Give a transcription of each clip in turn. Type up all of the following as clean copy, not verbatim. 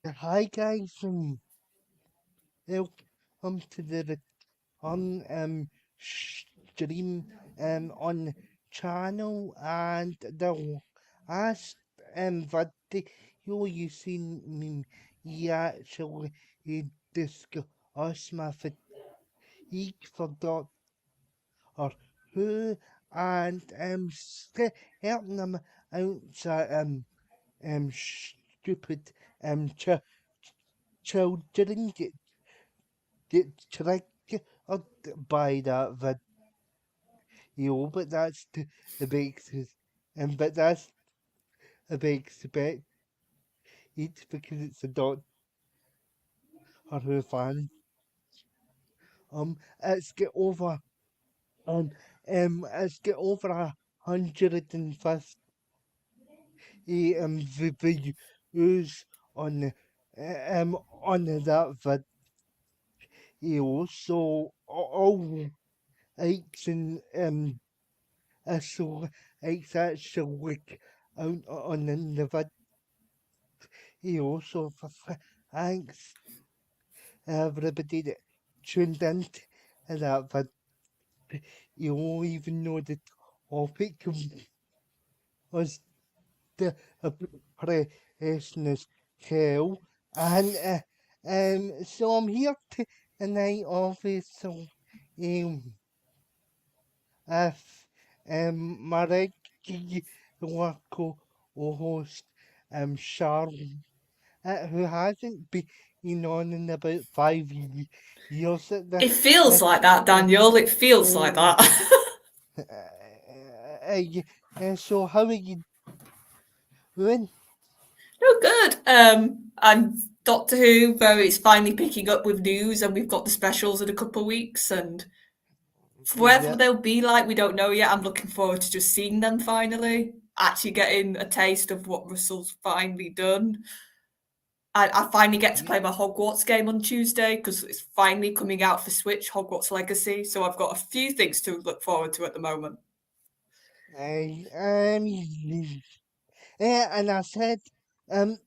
Hi guys, welcome to the on stream on channel and the last video you seen me actually discuss my fatigue for Doctor Who and helping them out stupid children get tricked by that video, but that's the big but that's a big expect it because it's a Doctor Who fan. It's get over um it's get over 150 views on on that video, so all likes and so it's actually out on the video. So thanks everybody that tuned in to that video, even though the topic was the depression as hell. And so I'm here tonight, obviously, if my regular co-host, Sharon, who hasn't been on in about 5 years at It this feels like that, Daniel. It feels like point. that. So how are you doing? Oh, good. And Doctor Who, where it's finally picking up with news, and we've got the specials in a couple of weeks, and wherever Yep. they'll be like, we don't know yet. I'm looking forward to just seeing them finally, actually getting a taste of what Russell's finally done. I finally get to Yep. play my Hogwarts game on Tuesday because it's finally coming out for Switch, Hogwarts Legacy. So I've got a few things to look forward to at the moment. I yeah, and I said um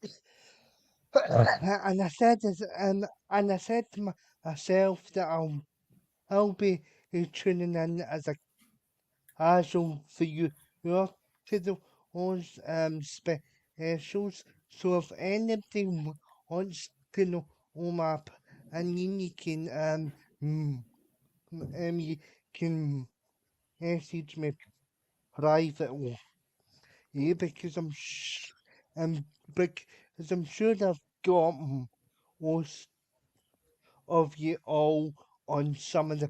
and I said this, and I said to myself that I'll be tuning in as a casual for you to those specials. So if anybody wants to know my opinion, you can you can message me privately. Yeah, because um because I'm sure they've got most of you all on some of the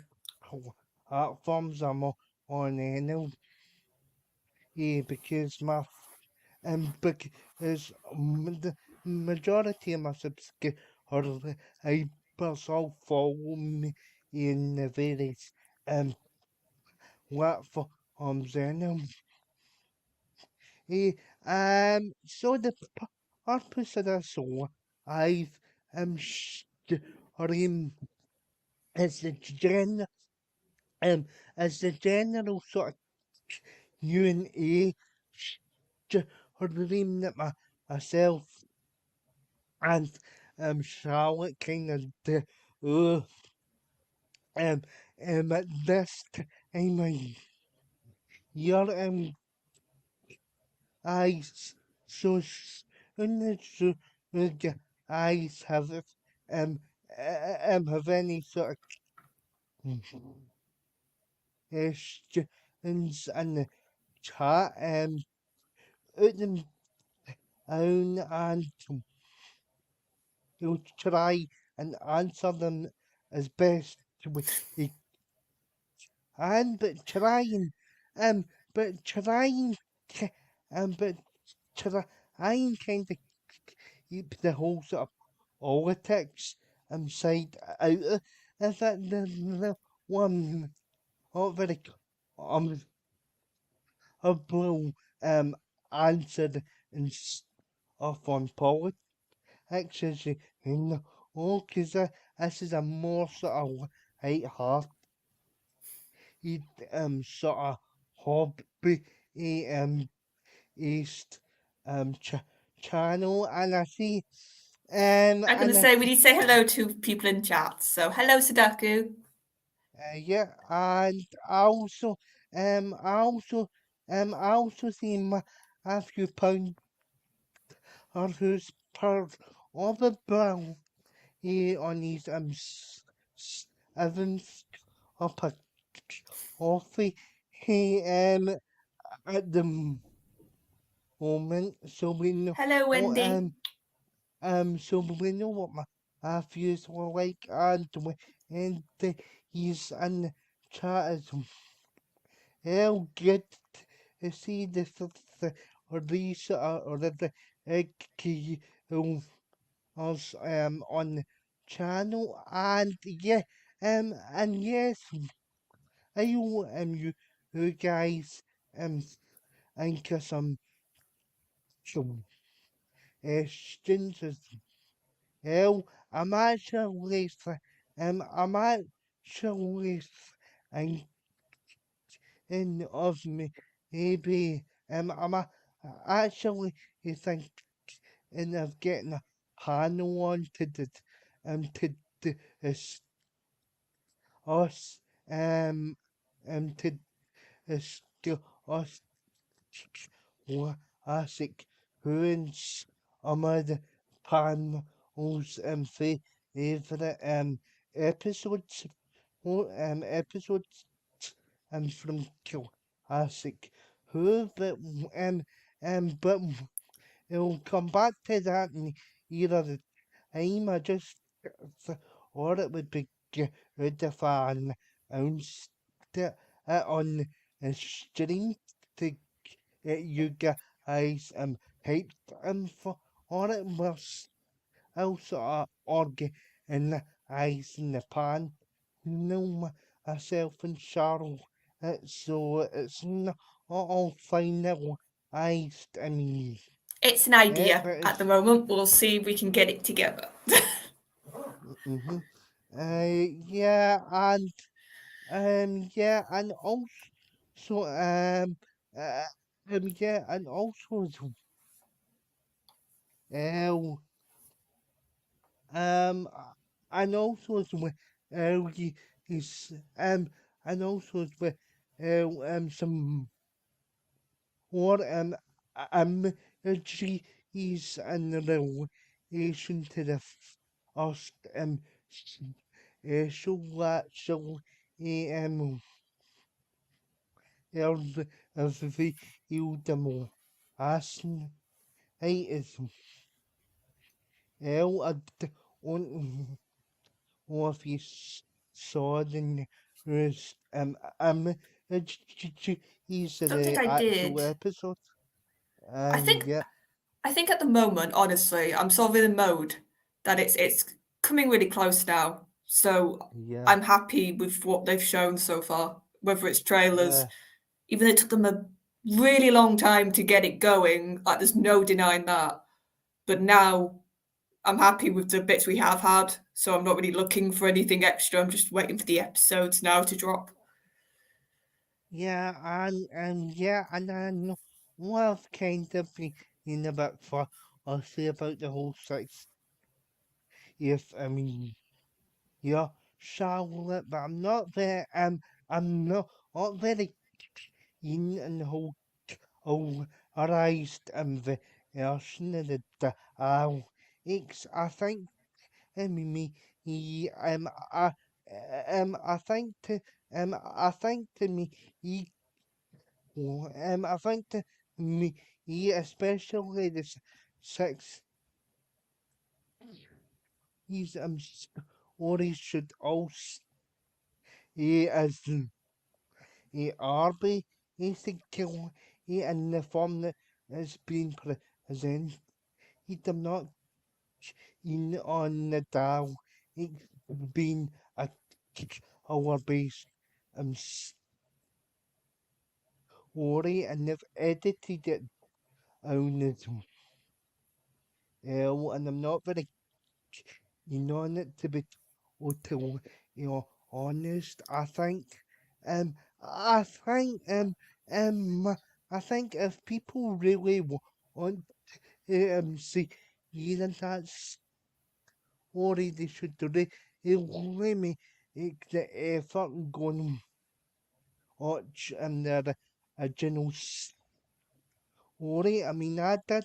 platforms I'm on now. Yeah, because because the majority of my subscribers I all follow me in the various platforms and eh, so the purpose of this show I've streamed as the um as the general sort of Q&A stream that myself and Charlotte kind of do um at this time of year I so soon as you guys have any sort of questions in the chat put them down and we'll try and answer them as best we can, but trying um but ki- but trying kind of keep the whole sort of politics side out of it. The one not very um will answer and stuff on politics as you know, because this is a more sort of light-hearted sort of hobby um east channel, and I see I'm going to And say we need to say hello to people in chat. So hello, Sadaku. yeah, and I also seen a few pound or who's part of the brown on his Evans up a coffee he at the moment, so we know Hello, what Wendy. so we know what my views were like, and he's in the chat as well. Good to see the or these or the key us on the channel, and yeah, and yes, you guys think of some questions as well. I'm actually thinking of me maybe actually thinking of getting a panel on to discuss us to discuss classic ruins among the panels favorite episodes episodes from classic who but we'll come back to that in either time. I just thought it would be good if I announced it on the stream to get you guys hyped for it. We're also organising the pan. You know, myself and Cheryl. So it's not all finalised. I mean, It's an idea but at the it's moment. We'll see if we can get it together. mm-hmm. Yeah, yeah, and also uh, yeah, and also uh, um, and also as well, is and also as well, some more she is in relation to the first show show of the Udemo asking hey is at on of his sword and is is Don't think the I actual did. episode I think yeah I think at the moment, honestly, I'm sort of in a mode that it's coming really close now. So yeah I'm happy with what they've shown so far, whether it's trailers, uh, even though it took them a really long time to get it going, like there's no denying that. But now I'm happy with the bits we have had, so I'm not really looking for anything extra. I'm just waiting for the episodes now to drop. yeah yeah and I know what I've kind of been in about for I'll say about the whole sex if I mean yeah Charlotte but I'm not very keen on the whole arised version of the I think he I think I think to me he I think to me he especially the sex he's or he should also he as he arby he think he in the form that has been presented he did not in on the Dow. It's been a our base story and they've edited it on as well and I'm not very on it to be totally honest. I think I think if people really want to see that story they should do. Really make the effort and go and watch the original story. I mean, I did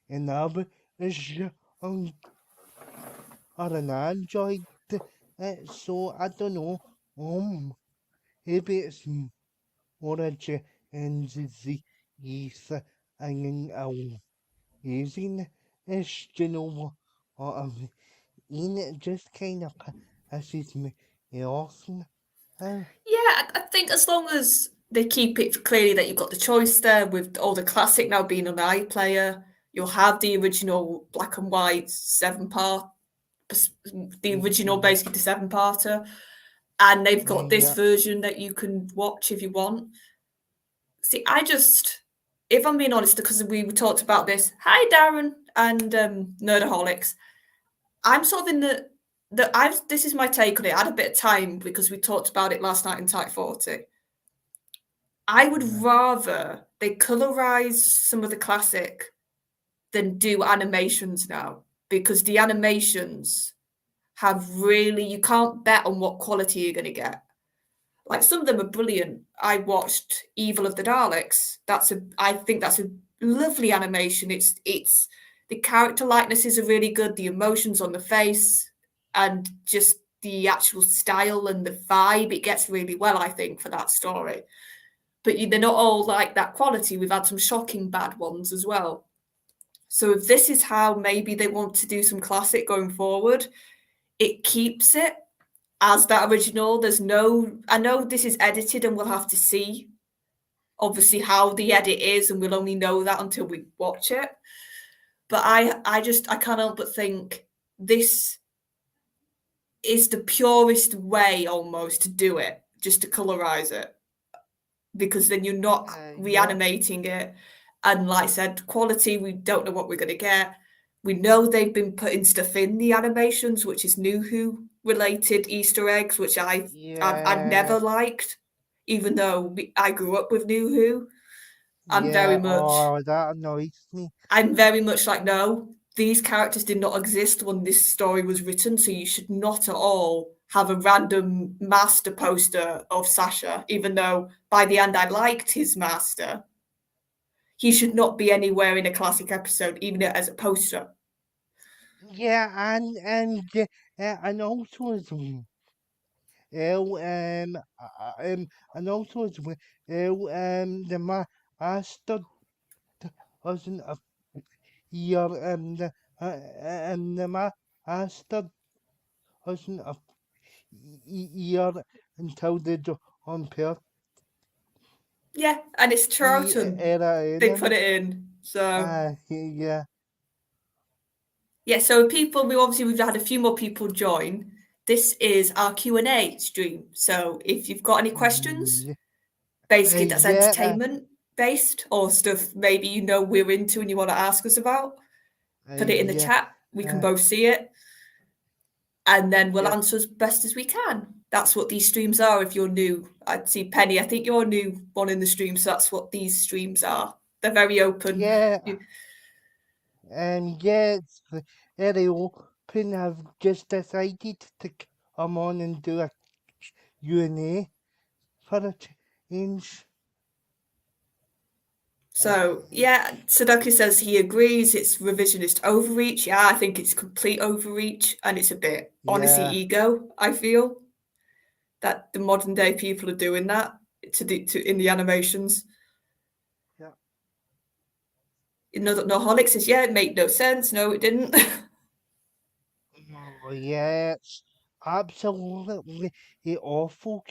and I was and I enjoyed it. So I don't know. Maybe it's more a and the ether and using is what I mean. It just kind of pisses me off. I think as long as they keep it clearly that you've got the choice there with all the classic now being on iPlayer, you'll have the original black and white 7-part, the original basically the 7-parter, and they've got this version that you can watch if you want. See, if I'm being honest, because we talked about this, hi Darren and Nerdaholics, I'm sort of in this is my take on it. I had a bit of time because we talked about it last night in Type 40. I would rather they colorize some of the classic than do animations now, because the animations you can't bet on what quality you're going to get. Like, some of them are brilliant. I watched Evil of the Daleks. I think that's a lovely animation. It's the character likenesses are really good, the emotions on the face, and just the actual style and the vibe. It gets really well, I think, for that story. But they're not all like that quality. We've had some shocking bad ones as well. So if this is how maybe they want to do some classic going forward, it keeps it as that original. I know this is edited and we'll have to see obviously how the edit is, and we'll only know that until we watch it. But I can't help but think this is the purest way almost to do it, just to colorize it, because then you're not reanimating it. And like I said, quality, we don't know what we're going to get. We know they've been putting stuff in the animations, which is New Who related Easter eggs, which I've never liked, even though I grew up with New Who. That annoys me. I'm very much like, no, these characters did not exist when this story was written, so you should not at all have a random master poster of Sasha, even though by the end I liked his master. He should not be anywhere in a classic episode, even as a poster. Yeah, and also as and also as the master wasn't a year the master wasn't a year until they on Perth. Yeah, and it's Charlton. They put it in. So yeah. Yeah, so we've had a few more people join. This is our Q&A stream. So if you've got any questions, basically that's entertainment based or stuff maybe we're into and you want to ask us about, put it in the chat. We can both see it. And then we'll answer as best as we can. That's what these streams are. If you're new, I'd see Penny. I think you're a new one in the stream, so that's what these streams are. They're very open. Yeah. It's very open. I've just decided to come on and do a Q&A for a change. So, Sudoku says he agrees it's revisionist overreach. Yeah, I think it's complete overreach, and it's a bit, honestly, ego, I feel, that the modern day people are doing that in the animations. Yeah. Noholic says, yeah, it made no sense. No, it didn't. Oh, yeah, it's absolutely awful.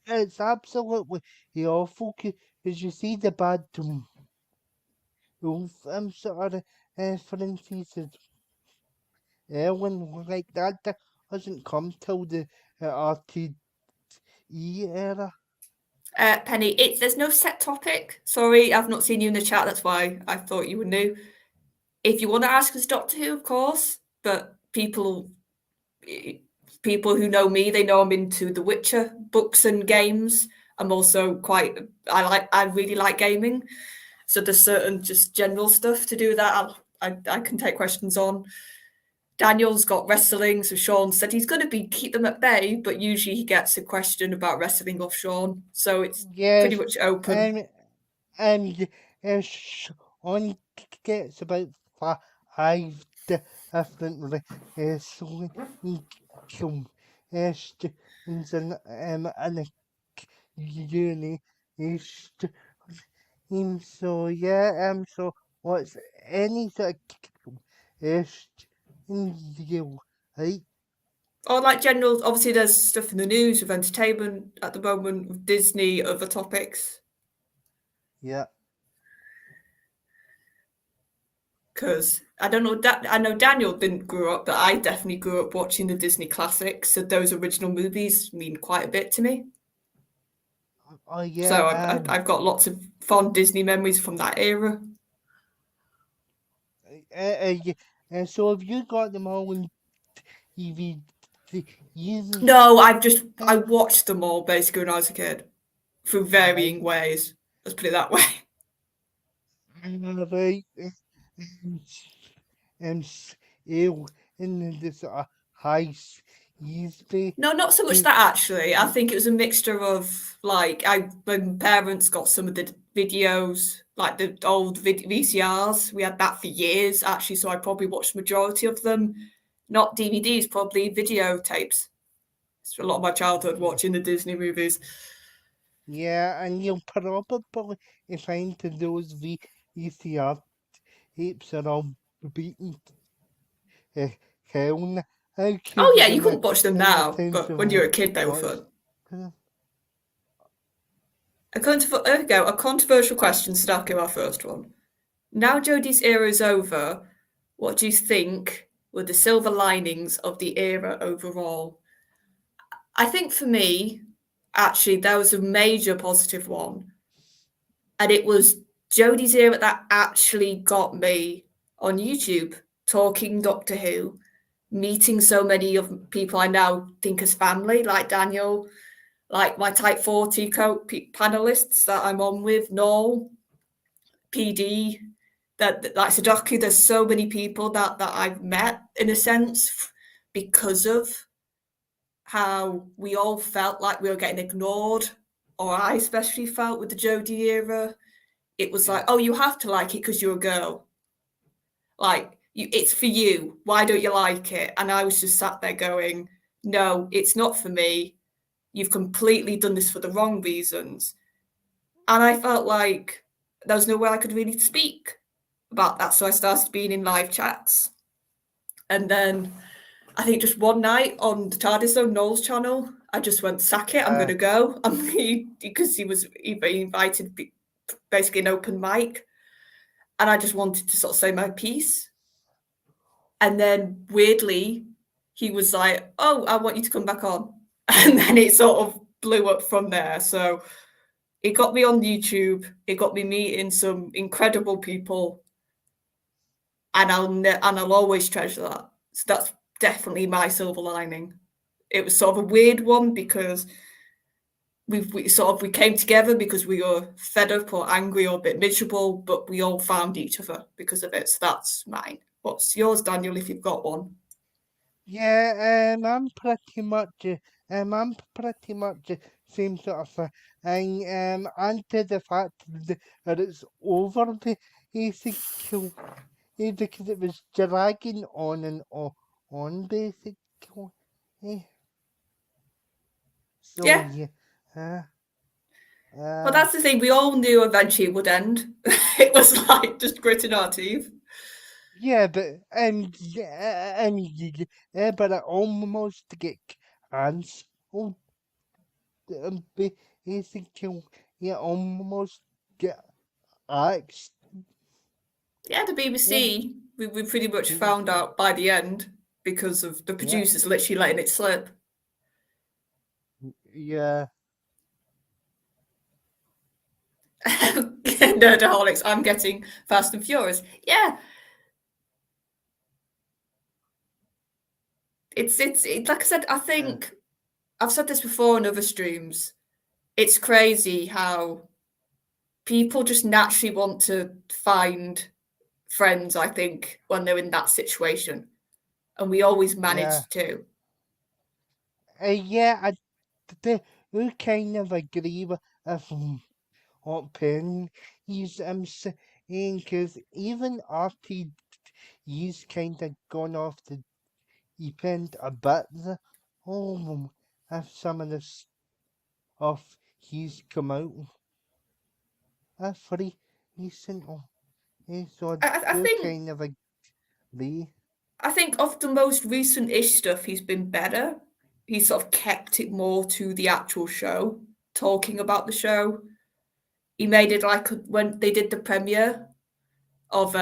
It's absolutely awful because you see the bad sort of references when like that doesn't come till the RTE era. Penny, there's no set topic. Sorry, I've not seen you in the chat. That's why I thought you were new. If you want to ask us Doctor Who, of course, but people who know me, they know I'm into The Witcher books and games. I'm also I really like gaming. So there's certain just general stuff to do with that I can take questions on. Daniel's got wrestling, so Sean said he's going to keep them at bay, but usually he gets a question about wrestling off Sean, so it's pretty Yes, much open. and Sean gets about 5 different wrestling questions and a uni so yeah, so what's any sort of question you like? Or like general, obviously there's stuff in the news with entertainment at the moment, with Disney, other topics. Yeah. Because I don't know, I know Daniel didn't grow up, but I definitely grew up watching the Disney classics. So those original movies mean quite a bit to me. Oh So yeah, I've got lots of fond Disney memories from that era. so have you got them all on TV? No, I watched them all basically when I was a kid through varying ways. Let's put it that way. Right, still in the sort of high seas. No, not so much that actually. I think it was a mixture of like my parents got some of the videos, like the old VCRs. We had that for years actually, so I probably watched the majority of them. Not DVDs, probably videotapes. It's a lot of my childhood watching the Disney movies. Yeah, and you'll probably find that those VCR tapes are all beaten hell. How Oh could yeah, you you in couldn't watch them in the now, times but of when you were a kid, they were watch? fun. There we go. A controversial question. So that'll give our first one. Now Jodie's era is over, what do you think were the silver linings of the era overall? I think for me, actually, there was a major positive one. And it was Jodie's era that actually got me on YouTube talking Doctor Who, meeting so many of people I now think as family, like Daniel, like my Type 40 panelists that I'm on with, Noel, PD, that like Sudoku, there's so many people that I've met in a sense because of how we all felt like we were getting ignored, or I especially felt with the Jodie era. It was like, oh, you have to like it because you're a girl. Like, it's for you. Why don't you like it? And I was just sat there going, no, it's not for me. You've completely done this for the wrong reasons. And I felt like there was no way I could really speak about that. So I started being in live chats. And then I think just one night on the TARDIS Zone, Noel's channel, I just went, sack it, I'm going to go. Because he invited basically an open mic. And I just wanted to sort of say my piece. And then weirdly, he was like, oh, I want you to come back on. And then it sort of blew up from there. So it got me on YouTube. It got me meeting some incredible people. And I'll always treasure that. So that's definitely my silver lining. It was sort of a weird one because we came together because we were fed up or angry or a bit miserable, but we all found each other because of it. So that's mine. What's yours, Daniel, if you've got one? Yeah, I'm pretty much the same sort of thing. And to the fact that it's over the basically because it was dragging on and on basically. So Yeah. yeah. Well, that's the thing. We all knew eventually it would end. It was like just gritting our teeth. Yeah, but but I almost get cancelled. Basically, yeah, almost get axed. Yeah, the Yeah, BBC, we pretty much found out by the end because of the yeah, producers literally letting it slip. yeah. Nerdaholics, I'm getting Fast and Furious. Yeah, it's like I said. I think I've said this before in other streams. It's crazy how people just naturally want to find friends, I think, when they're in that situation. And we always manage to. Yeah, we kind of agree with what Penn he's saying, because even after he's kind of gone off the deep end a bit, if some of the stuff he's come out pretty recently, so I do think kind of agree. I think of the most recent-ish stuff, he's been better. He's sort of kept it more to the actual show, talking about the show. He made it like when they did the premiere of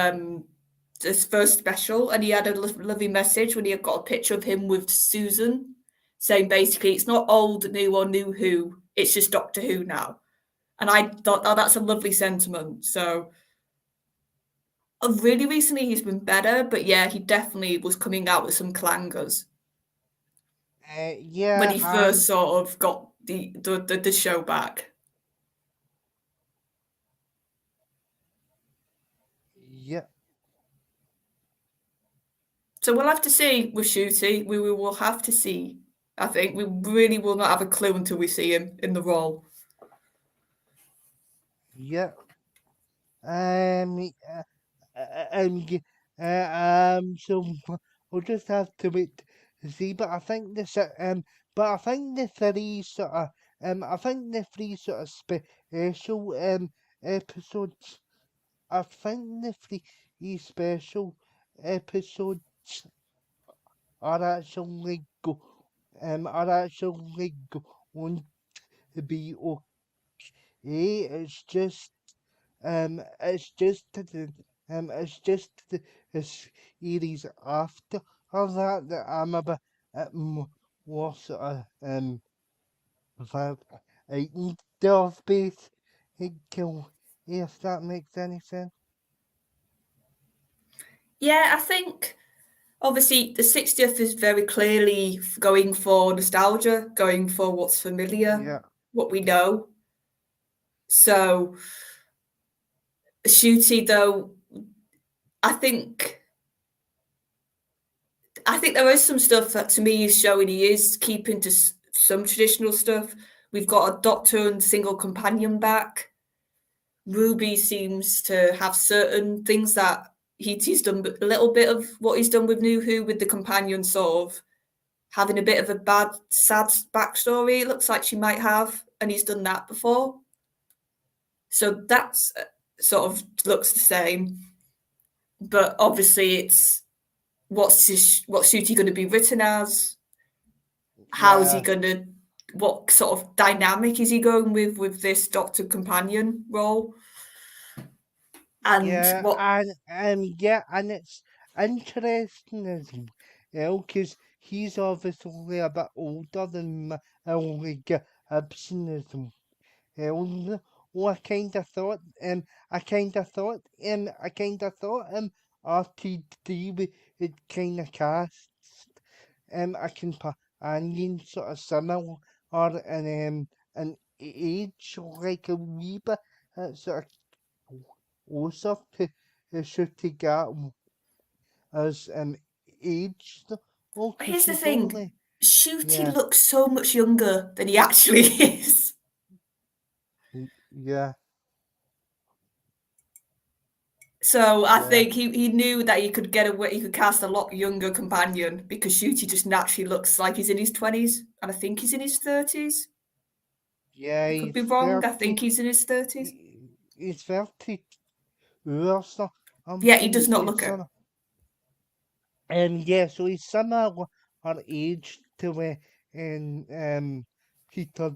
this first special, and he had a lovely message when he had got a picture of him with Susan, saying basically it's not old, new, or new Who, it's just Doctor Who now. And I thought, oh, that's a lovely sentiment. So really recently he's been better, but yeah, he definitely was coming out with some clangers when he first sort of got the show back. Yeah. So we'll have to see with Ncuti. We will have to see. I think we really will not have a clue until we see him in the role. Yeah. So we'll just have to wait to see. But I think the three sort of special episodes. I think the three special episodes are actually going to be okay. It's just it's just the series after that I'm a bit more sort of frightened of, if that makes any sense. Yeah, I think obviously the 60th is very clearly going for nostalgia, going for what's familiar, Yeah. what we know. So Ncuti, though, I think there is some stuff that to me is showing he is keeping to some traditional stuff. We've got a Doctor and single companion back. Ruby seems to have certain things that he's done a little bit of what he's done with New Who with the companion sort of having a bit of a bad, sad backstory. It looks like she might have, and he's done that before. So that's sort of looks the same, but obviously it's what's Ncuti going to be written as? How is he going to? What sort of dynamic is he going with this Doctor companion role? And what? And it's interesting as well, because he's obviously a bit older than Ellie Gibson as well. I kind of thought RTD would kind of cast a companion sort of similar or an age like a wee bit sort of closer to Ncuti Gatwa as aged. Here's the He's thing: only Ncuti looks so much younger than he actually is. Yeah. So I think he knew that he could get away. He could cast a lot younger companion because Ncuti just naturally looks like he's in his 20s, and I think he's in his 30s. Yeah, I could be wrong. I think he's in his 30s. He's 32 or so. Yeah, he does not look it. Yeah, so he's similar or age to Peter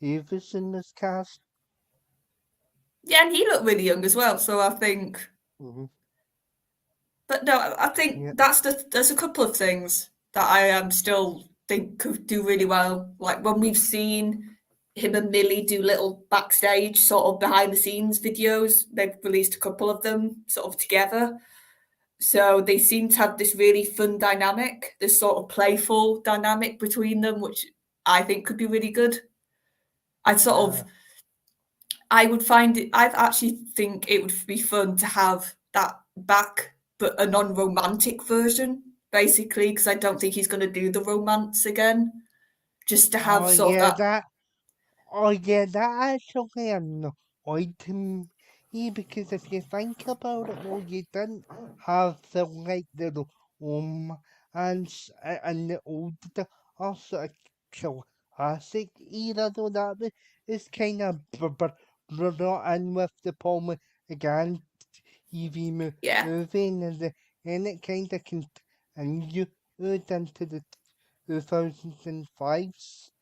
Davison this cast. Yeah, and he looked really young as well. So I think, but no, I think there's a couple of things that I still think could do really well. Like when we've seen him and Millie do little backstage sort of behind the scenes videos. They've released a couple of them sort of together. So they seem to have this really fun dynamic, this sort of playful dynamic between them, which I think could be really good. I would find it. I actually think it would be fun to have that back, but a non-romantic version, basically, because I don't think he's going to do the romance again. Just to have Oh sort of yeah, that. that. Oh yeah, that actually annoyed me because if you think about it, well, you didn't have the and the old also a classic era though that is kind of brought in with the Paul McGann TV Yeah, movie and it kind of continued into the 2005 stuff.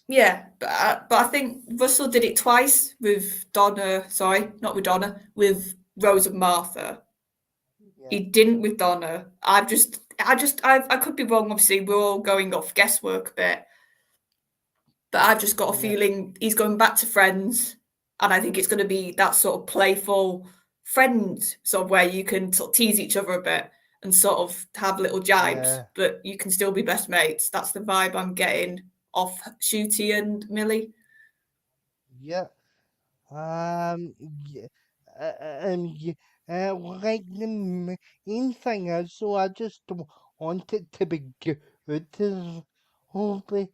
yeah, but I think Russell did it twice with Donna. Sorry, not with Donna, with Rose and Martha. Yeah. He didn't with Donna. I could be wrong. Obviously, we're all going off guesswork a bit, but I've just got a Yeah, feeling he's going back to Friends, and I think it's going to be that sort of playful friend sort of where you can sort of tease each other a bit and sort of have little jibes, yeah, but you can still be best mates. That's the vibe I'm getting off Shooty and Millie. yeah. Um, yeah, yeah, like the main thing is, so I just want it to be good. Hopefully,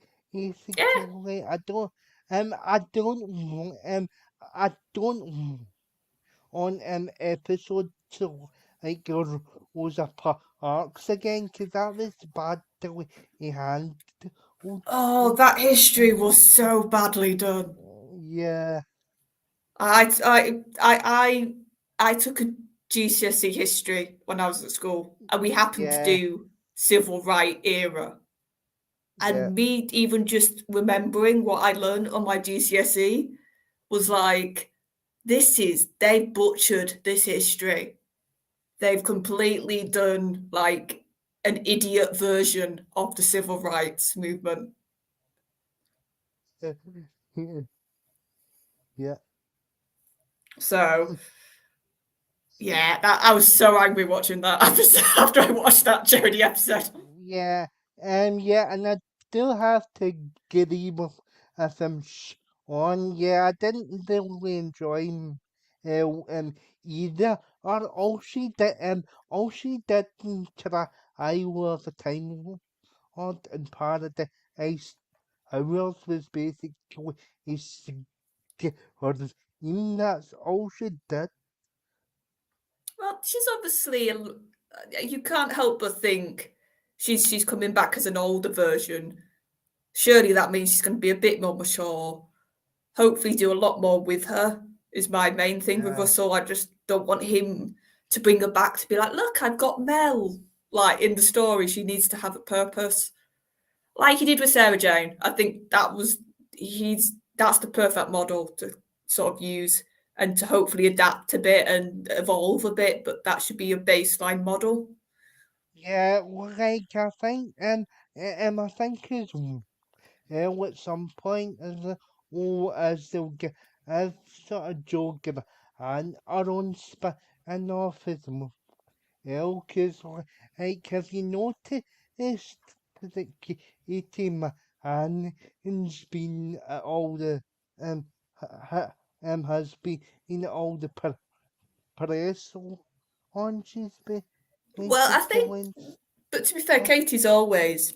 Yeah, basically, I don't want, I don't want, episode to like Rosa Parks again, cause that was bad the way he handled. oh, that history was so badly done. Yeah, I I I I I took a GCSE history when I was at school, and we happened to yeah, do civil right era. yeah. And me even just remembering what I learned on my GCSE was like, they butchered this history. They've completely done like an idiot version of the civil rights movement. Yeah. So yeah, I was so angry watching that episode after I watched that Jodie episode. Yeah. Yeah, and I still have to agree with on. Yeah, I didn't really enjoy either. Or all she did try I was the time on and part of the ice hours was basically is or even that's all she did. Well, she's obviously you can't help but think she's coming back as an older version. Surely that means she's going to be a bit more mature. Hopefully, do a lot more with her is my main thing with Yeah. Russell. I just don't want him to bring her back to be like, look, I've got Mel. Like in the story, she needs to have a purpose, like he did with Sarah Jane. I think that's the perfect model to sort of use and to hopefully adapt a bit and evolve a bit. But that should be your baseline model. Yeah, like I think is at some point as they'll get as sort of joking and our own spin off as well, cause like have you noticed that Katie McCann's been at all the has been in all the press on she's been Well, I think, basically but to be fair, stuff. Katie's always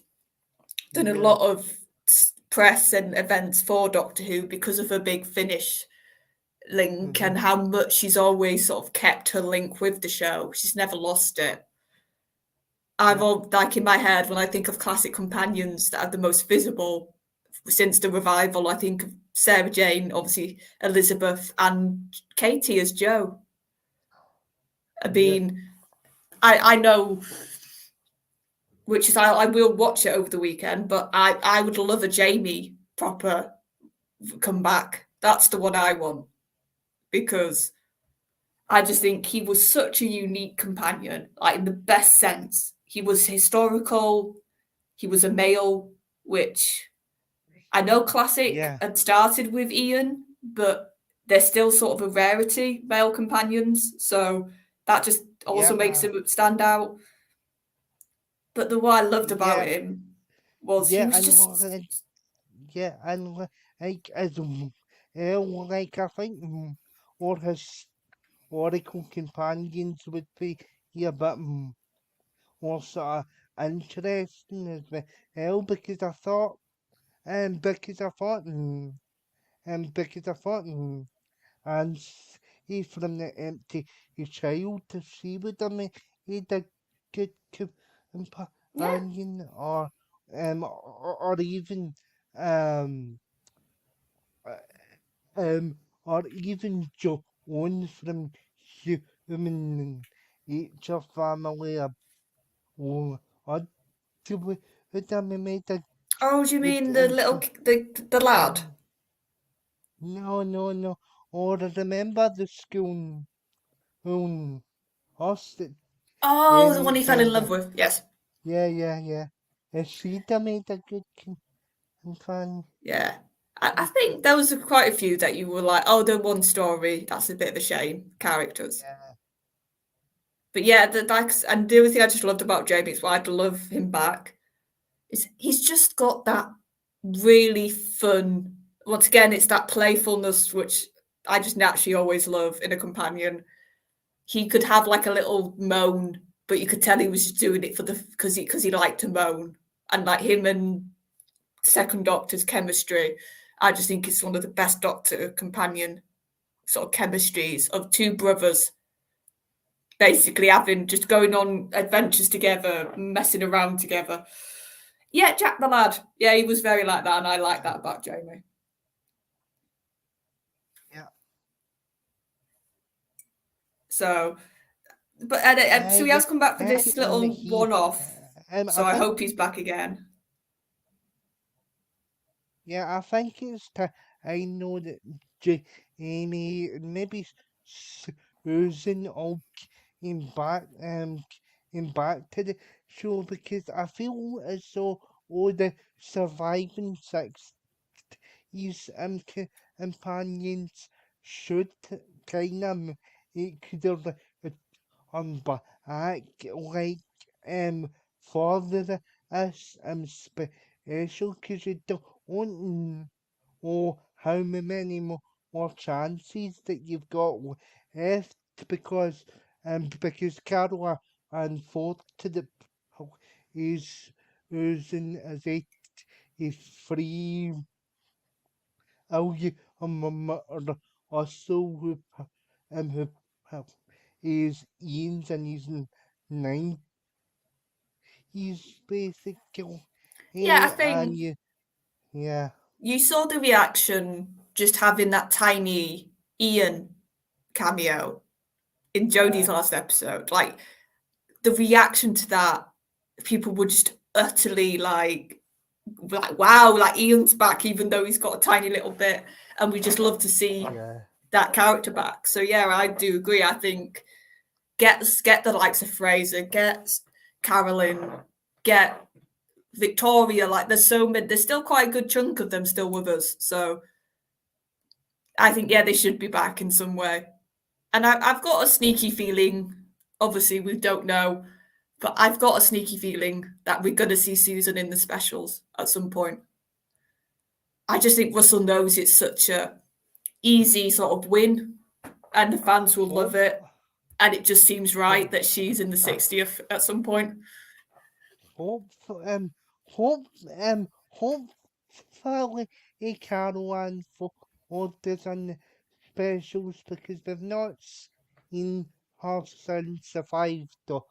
done a Yeah. lot of press and events for Doctor Who because of her big Finnish link Mm-hmm. and how much she's always sort of kept her link with the show. She's never lost it. I've Yeah. all like in my head when I think of classic companions that are the most visible since the revival. I think of Sarah Jane, obviously Elizabeth, and Katie as Jo. I Yeah. mean, I know, which is I will watch it over the weekend, but I would love a Jamie proper comeback. That's the one I want because I just think he was such a unique companion, like in the best sense. He was historical. He was a male, which I know classic Yeah. had started with Ian, but they're still sort of a rarity, male companions. So that just also makes Yeah. him stand out. But the what I loved about Yeah. him was he Yeah. was And just yeah, and like as like I think or historical companions would be a bit more sort of interesting as well because I thought because I thought because I thought and he from the empty child to see would have made a good Yeah. companion or even um or even Joan from Human Nature family or to would have made a Oh, do you good mean the little the lad? no or remember the school host Oh, the one he fell in love with. Yes. yeah. She'd have made a good companion. Yeah. I think there was quite a few that you were like, oh, the one story, that's a bit of a shame, characters. Yeah. But yeah, and the other thing I just loved about Jamie, is why I'd love him back, is he's just got that really fun. Once again, it's that playfulness which I just naturally always love in a companion. He could have like a little moan, but you could tell he was just doing it for because he liked to moan. And like him and Second Doctor's chemistry, I just think it's one of the best Doctor companion sort of chemistries of two brothers basically having just going on adventures together, messing around together. Yeah, Jack the Lad. Yeah, he was very like that, and I like that about Jamie. Yeah. So, but so he Yeah. has come back for this And little one-off. So I I think hope he's back again. yeah, I think I know that Amy maybe Susan all came back to the show because I feel as though all the surviving six his companions should kind of it could have back like further as special because you don't know how many more chances that you've got left because Carol and Ford to the is using as a free also who is Ian's and he's 9 he's basically Yeah, I and think yeah you saw the reaction just having that tiny Ian cameo in Jodie's last episode. Like the reaction to that, people were just utterly like wow, like Ian's back, even though he's got a tiny little bit, and we just love to see that character back. So yeah, I do agree. I think get the likes of Fraser, get Carolyn, get Victoria. Like there's so many. There's still quite a good chunk of them still with us. So I think yeah, they should be back in some way. And I've got a sneaky feeling. Obviously, we don't know, but I've got a sneaky feeling that we're going to see Susan in the specials at some point. I just think Russell knows it's such a easy sort of win, and the fans will love it. And it just seems right that she's in the 60th at some point. hopefully Caroline for orders and specials because they've not seen her since the 5th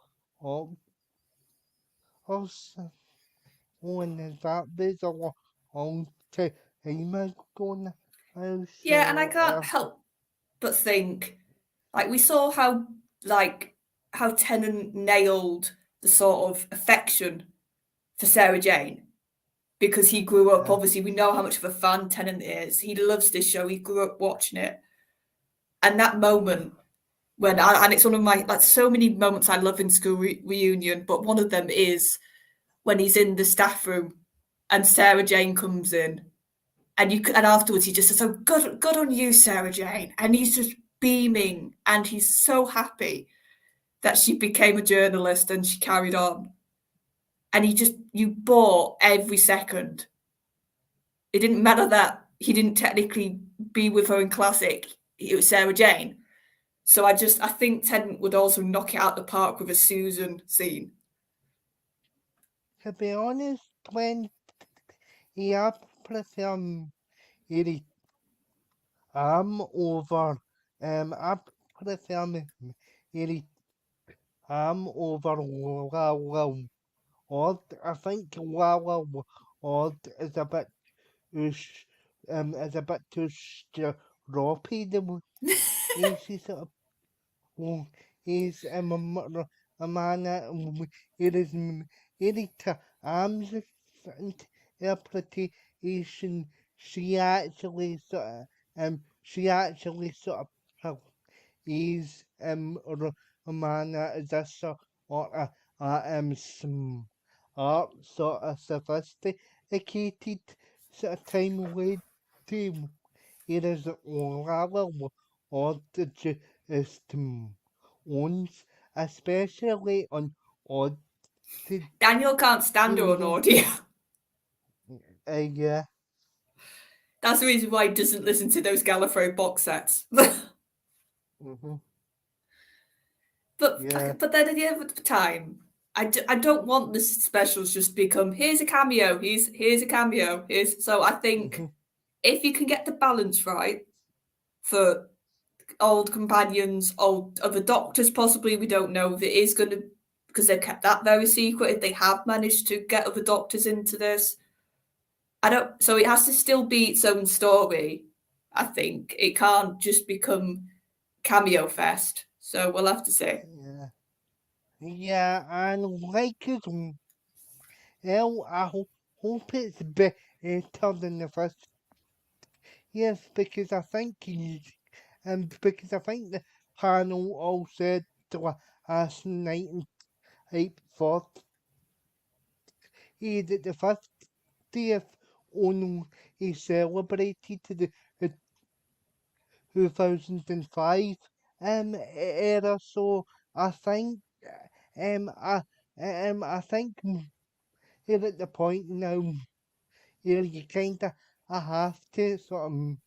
of also and that there's a long time ago now. Yeah, and I So can't help but think, like we saw how Tennant nailed the sort of affection for Sarah Jane because he grew up. Obviously, we know how much of a fan Tennant is. He loves this show. He grew up watching it, and that moment when and it's one of my like so many moments I love in School Reunion, but one of them is when he's in the staff room and Sarah Jane comes in, and afterwards he just says, "So good on you, Sarah Jane," and he's just beaming and he's so happy that she became a journalist and she carried on. And you bought every second. It didn't matter that he didn't technically be with her in classic, it was Sarah Jane. So I think Tennant would also knock it out the park with a Susan scene. To be honest, when I prefer Eddie over I prefer Eddie over Lala Odd. I think Lala Odd is a bit too stroppy. He's sort of he's a man it is Erika Arms interpretation. She actually sort of is a man is a sort of smart, sort of sophisticated sort of time with him. It is rather odd just ones, especially on odd. Daniel can't stand her on audio. Yeah. That's the reason why he doesn't listen to those Gallifrey box sets. Mm-hmm. But Yeah. but then at the end of the time, I don't want the specials just become here's a cameo, here's a cameo, so I think if you can get the balance right for old companions, old other doctors, possibly, we don't know if it is going to, because they've kept that very secret, if they have managed to get other doctors into this. So it has to still be its own story, I think. It can't just become cameo fest. So we'll have to see. Yeah, and like it, I hope it's better than the first. Yes, because I think because I think the panel all said last night in Hype thought that the 50th only is celebrated to the 2005 era. So I think I think you're at the point now you kind of have to sort of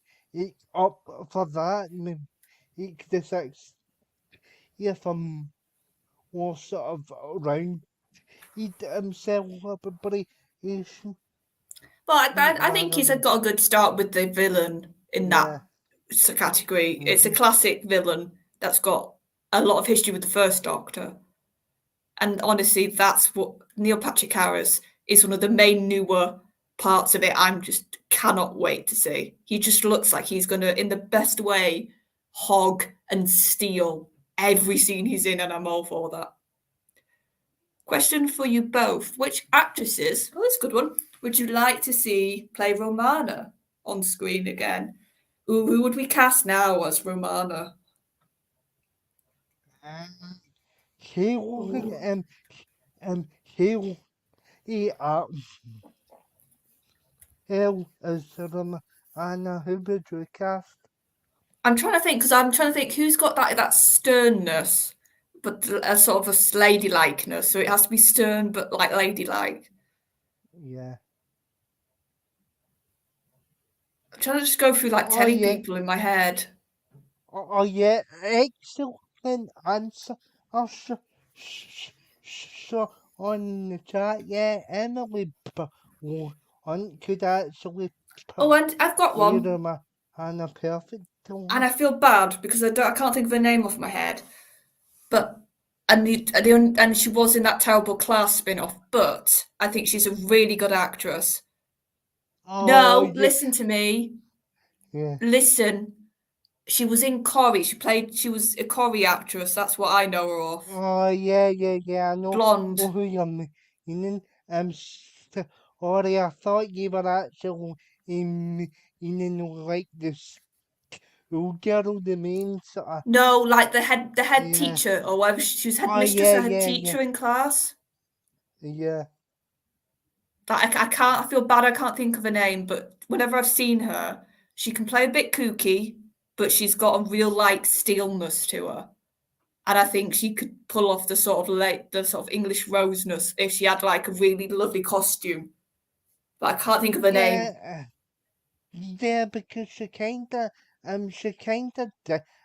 up for that. The 6 year from was sort of around celebration. But I think he's got a good start with the villain in that category. Mm-hmm. It's a classic villain that's got a lot of history with the first Doctor. And honestly, that's what Neil Patrick Harris is one of the main newer parts of it. I'm just cannot wait to see. He just looks like he's going to, in the best way, hog and steal every scene he's in, and I'm all for that. Question for you both. Which actresses, that's a good one, would you like to see play Romana on screen again? Who would we cast now as Romana? As Romana, who would you cast? I'm trying to think who's got that sternness, but a sort of a ladylikeness. So it has to be stern, but like ladylike. Yeah. I'm trying to just go through like telly people in my head. Oh yeah, excellent answer. So on the chat, yeah, Emily Blunt could actually. Oh, and I've got one. And a perfect. And I feel bad because I can't think of her name off my head. But and she was in that terrible Class spin-off. But I think she's a really good actress. Oh, no, yeah. Listen to me. Yeah. Listen. She was in Corrie. She was a Corrie actress. That's what I know her of. Oh, yeah. I know. Blonde. Who you mean? Sorry, I thought you were actually in like this schoolgirl, the main sort of. No, like the head teacher or whatever. She was headmistress or head teacher in Class. Yeah. But I feel bad. I can't think of her name. But whenever I've seen her, she can play a bit kooky, but she's got a real like steelness to her. And I think she could pull off the sort of English roseness if she had like a really lovely costume. But I can't think of her name. Yeah, because she kinda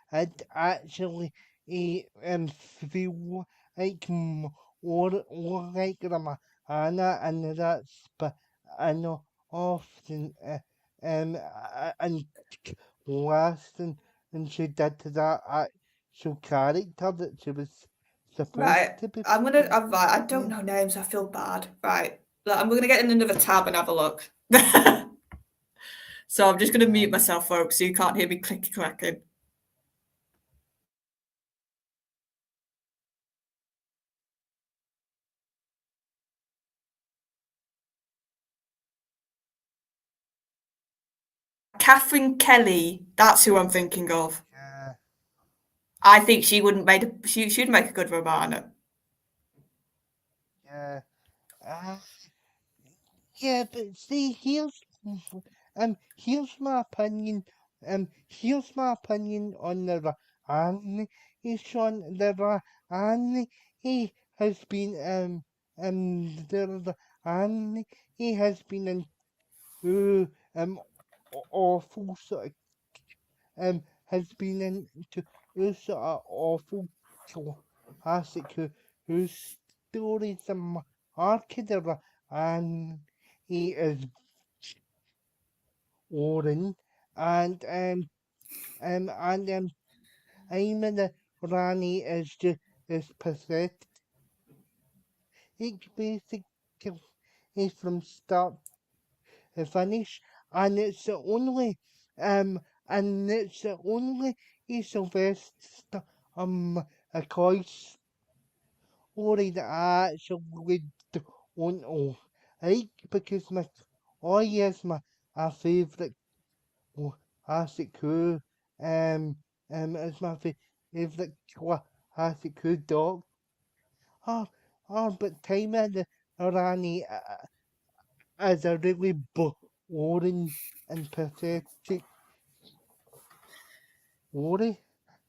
had actually feel like more like Anna, and that's but I know often and lasting, and she did to that actual character that she was supposed Right. to be. I don't Yeah. know names. I feel bad. Right. I'm going to get in another tab and have a look. So I'm just going to mute myself, folks, so you can't hear me clicky clacking. Catherine Kelly, that's who I'm thinking of. Yeah. I think she wouldn't make she'd make a good Romana. Yeah. Uh, yeah, but see, here's my opinion. Here's my opinion on the Annie. Sean, the Annie, he has been the Annie, he has been into awful sort of has been into sort of awful classic whose stories are kidder, and he is Oren, and Ayman the Rani is just is pathetic. It's basically is from start to finish, and it's the only and it's the only Sylvester a choice story that I actually don't know. Like because oh yes, my favourite classic is my favourite classic dog. Oh, but Time and the Rani is a really boring and pathetic story.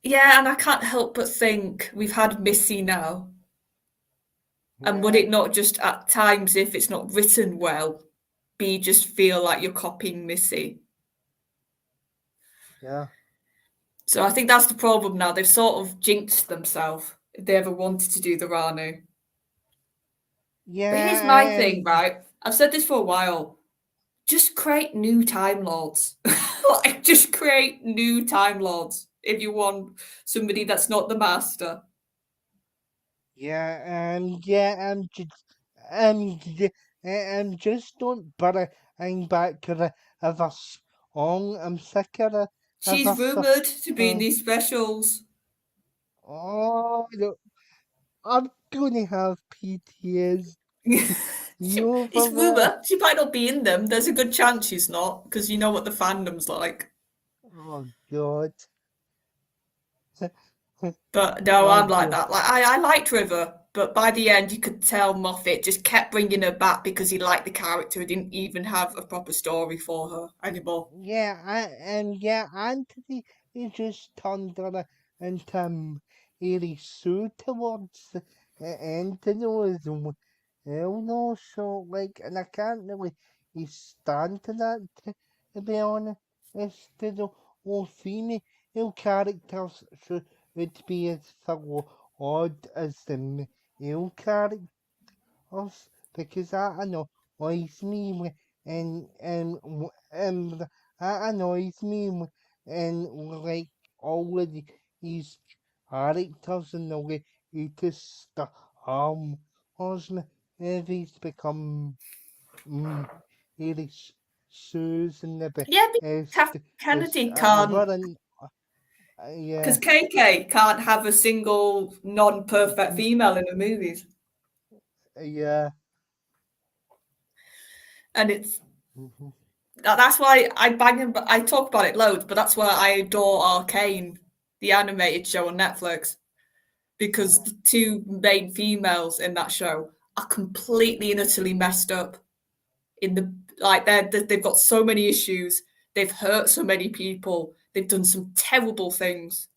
Yeah, and I can't help but think we've had Missy now. And would Yeah, it not just at times, if it's not written well, be just feel like you're copying Missy? yeah, So I think that's the problem now. They've sort of jinxed themselves if they ever wanted to do the Ranu. But here's my yeah, thing, right? I've said this for a while. Just create new Time Lords. Like, just create new Time Lords if you want somebody that's not the Master. just don't bother back to the other song. I'm sick of the other She's rumoured to be in these specials. Oh, no, I'm gonna have PTSD It's over that. rumour. She might not be in them. There's a good chance she's not, because you know what the fandom's like. Oh God. But no, Oh I'm like God. that. Like I liked River, but by the end you could tell Moffat just kept bringing her back because he liked the character. He didn't even have a proper story for her anymore. Anthony he just turned her into really Sue towards the Anthony. Hell no, so like, and I can't really stand to that to be honest. It's the whole female characters should be as odd as the male characters because that annoys me that annoys me and like all of these characters and the way latest movies become really Susan the Yeah, but best Kennedy ever can't, and because yeah. KK can't have a single non-perfect female in the movies, Yeah. and it's Mhm. that's why I talk about it loads, but that's why I adore Arcane, the animated show on Netflix, because the two main females in that show are completely and utterly messed up. In the like, they've got so many issues. They've hurt so many people. They've done some terrible things,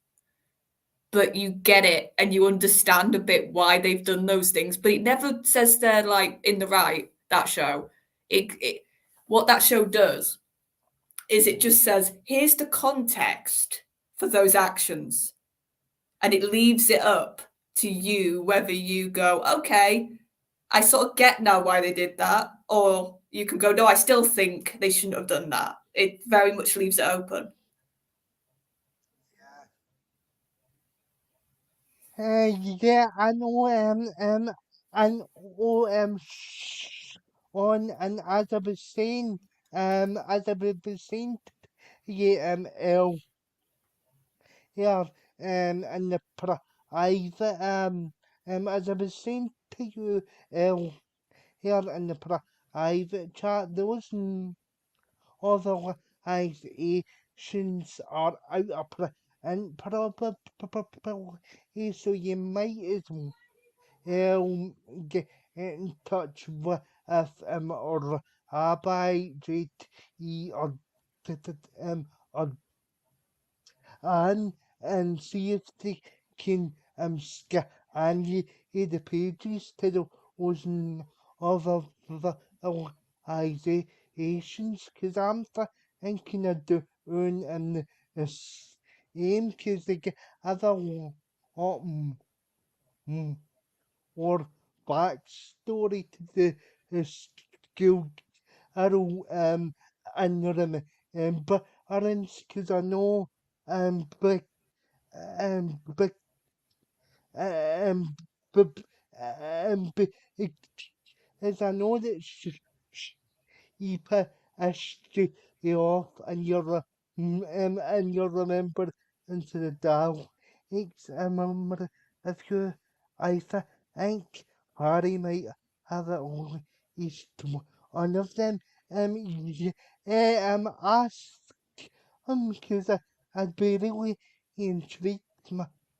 but you get it and you understand a bit why they've done those things. But it never says they're like in the right. That show, it what that show does is it just says, here's the context for those actions. And it leaves it up to you whether you go, okay, I sort of get now why they did that, or you can go, no, I still think they shouldn't have done that. It very much leaves it open. Yeah, I know. And on and as I was saying, yeah, yeah, in the private, as I was saying to you, here in the private chat, those organizations are out of and probably so you might as well get in touch with or Rabbi JT or or and see if they can scan you the pages to those other organizations, because I'm thinking of doing the same, because they get other lot more backstory to the school arrow and but because I know but but but but as I know that you put a stay off and and you remember into the dial. It's a member of you. I think Harry might have it only each one of them. Yeah, ask because I'd be really intrigued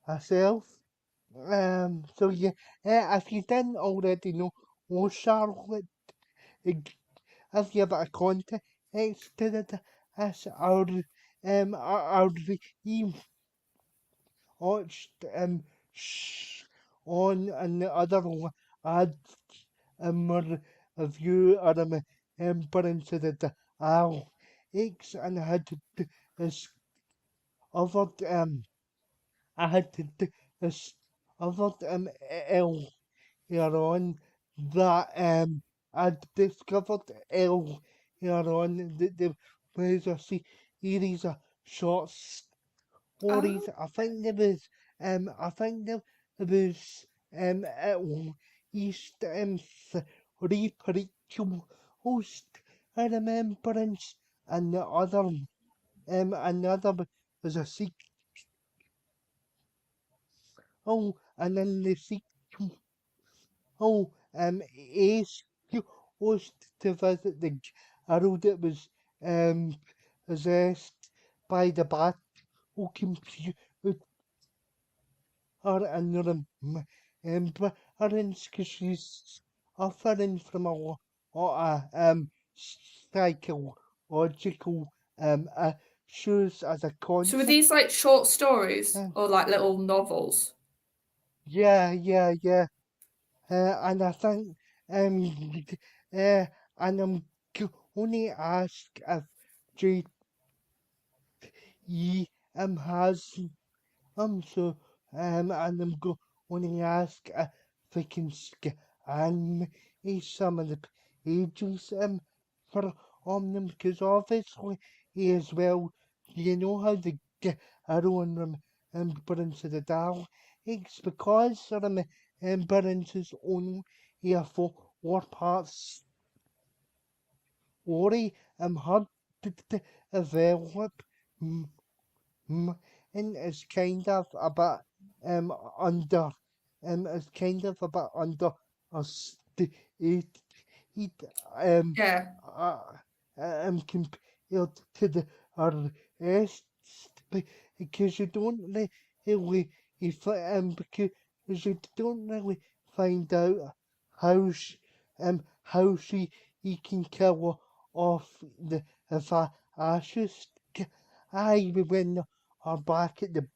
myself. So yeah, if you didn't already know, Charlotte, uh, if you have a context to that, as our team watched on another one, ad more of you are parents that our X and I had to discovered I had to discovered earlier on that I discovered earlier on that there was a series of short stories. Oh. I think there was at least three curriculum host I remembrance and the other another was a sequel and then the sequel Ace was to visit the arrow that was possessed by the bat who computer and parents because she's offering from psychological issues as a So were concept. these like short stories Um, or like little novels? yeah. And I think and I'm only ask if JE has so and I'm only ask if we can scan some of the pages for on them, because obviously as well you know how they get everyone remembrance of the dial. It's because remembrance is only here for what parts story hard to develop. And it's kind of a bit under it's kind of a bit under it Yeah. uh, compared to the rest because you don't really if because you don't really find out how he can kill off the fascist. I when are back at the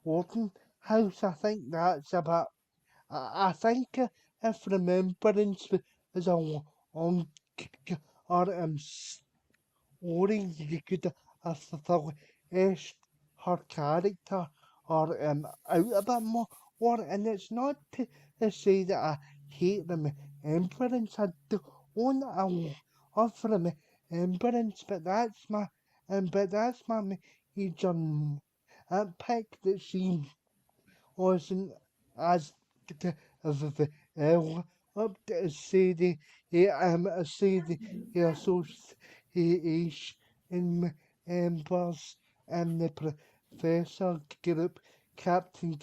boarding house. I think that's about. I think if remembrance is on or Ori you could have fleshed her character or out a bit more, and it's not to say that I hate remembrance. I don't love remembrance, but that's my major pick that she wasn't as good of up to say the say the association members and the professor group captain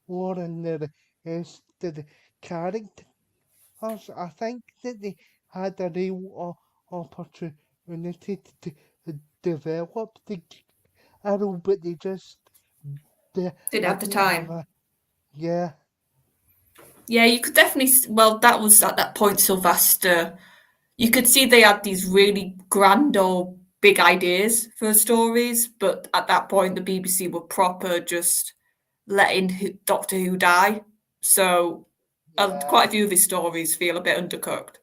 or and the rest of the characters. I think that they had a real opportunity to develop the arrow, but they just Didn't have the didn't have time. yeah. Yeah, you could definitely. Well, that was at that point, Sylvester. You could see they had these really grand or big ideas for stories, but at that point, the BBC were proper just letting Doctor Who die. So Yeah, quite a few of his stories feel a bit undercooked.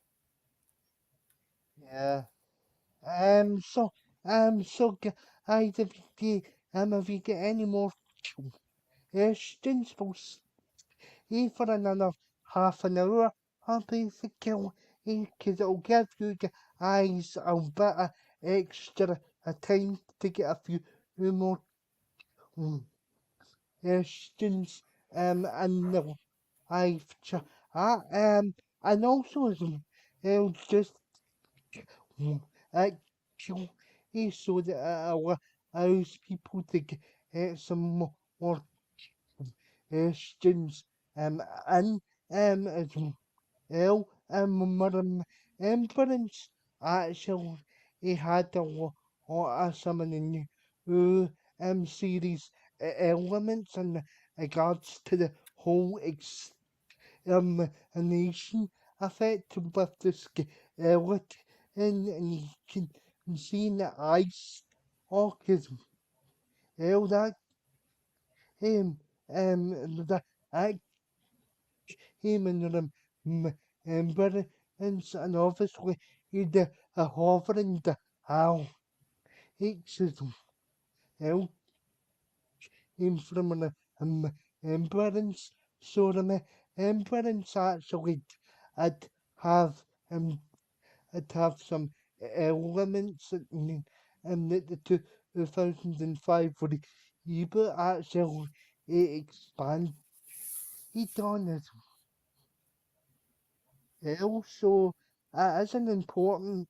yeah. So, guys, have you got any more questions? We'll stay for another half an hour. Basically, because it'll give you guys a bit of extra time to get a few more questions. And the live chat. And also, just actually so that allows people to get some more questions in as well. My remembrance actually he had a lot of some of the new series elements in regards to the whole a nation affected with the skeleton, and you can see in the ice orchid well that that I came in the remembrance, and obviously he'd a hovering the how it's well came from an remembrance, so the remembrance actually I'd have it have some elements that the 2005 for the Ebert actually expanded on as well. So as an important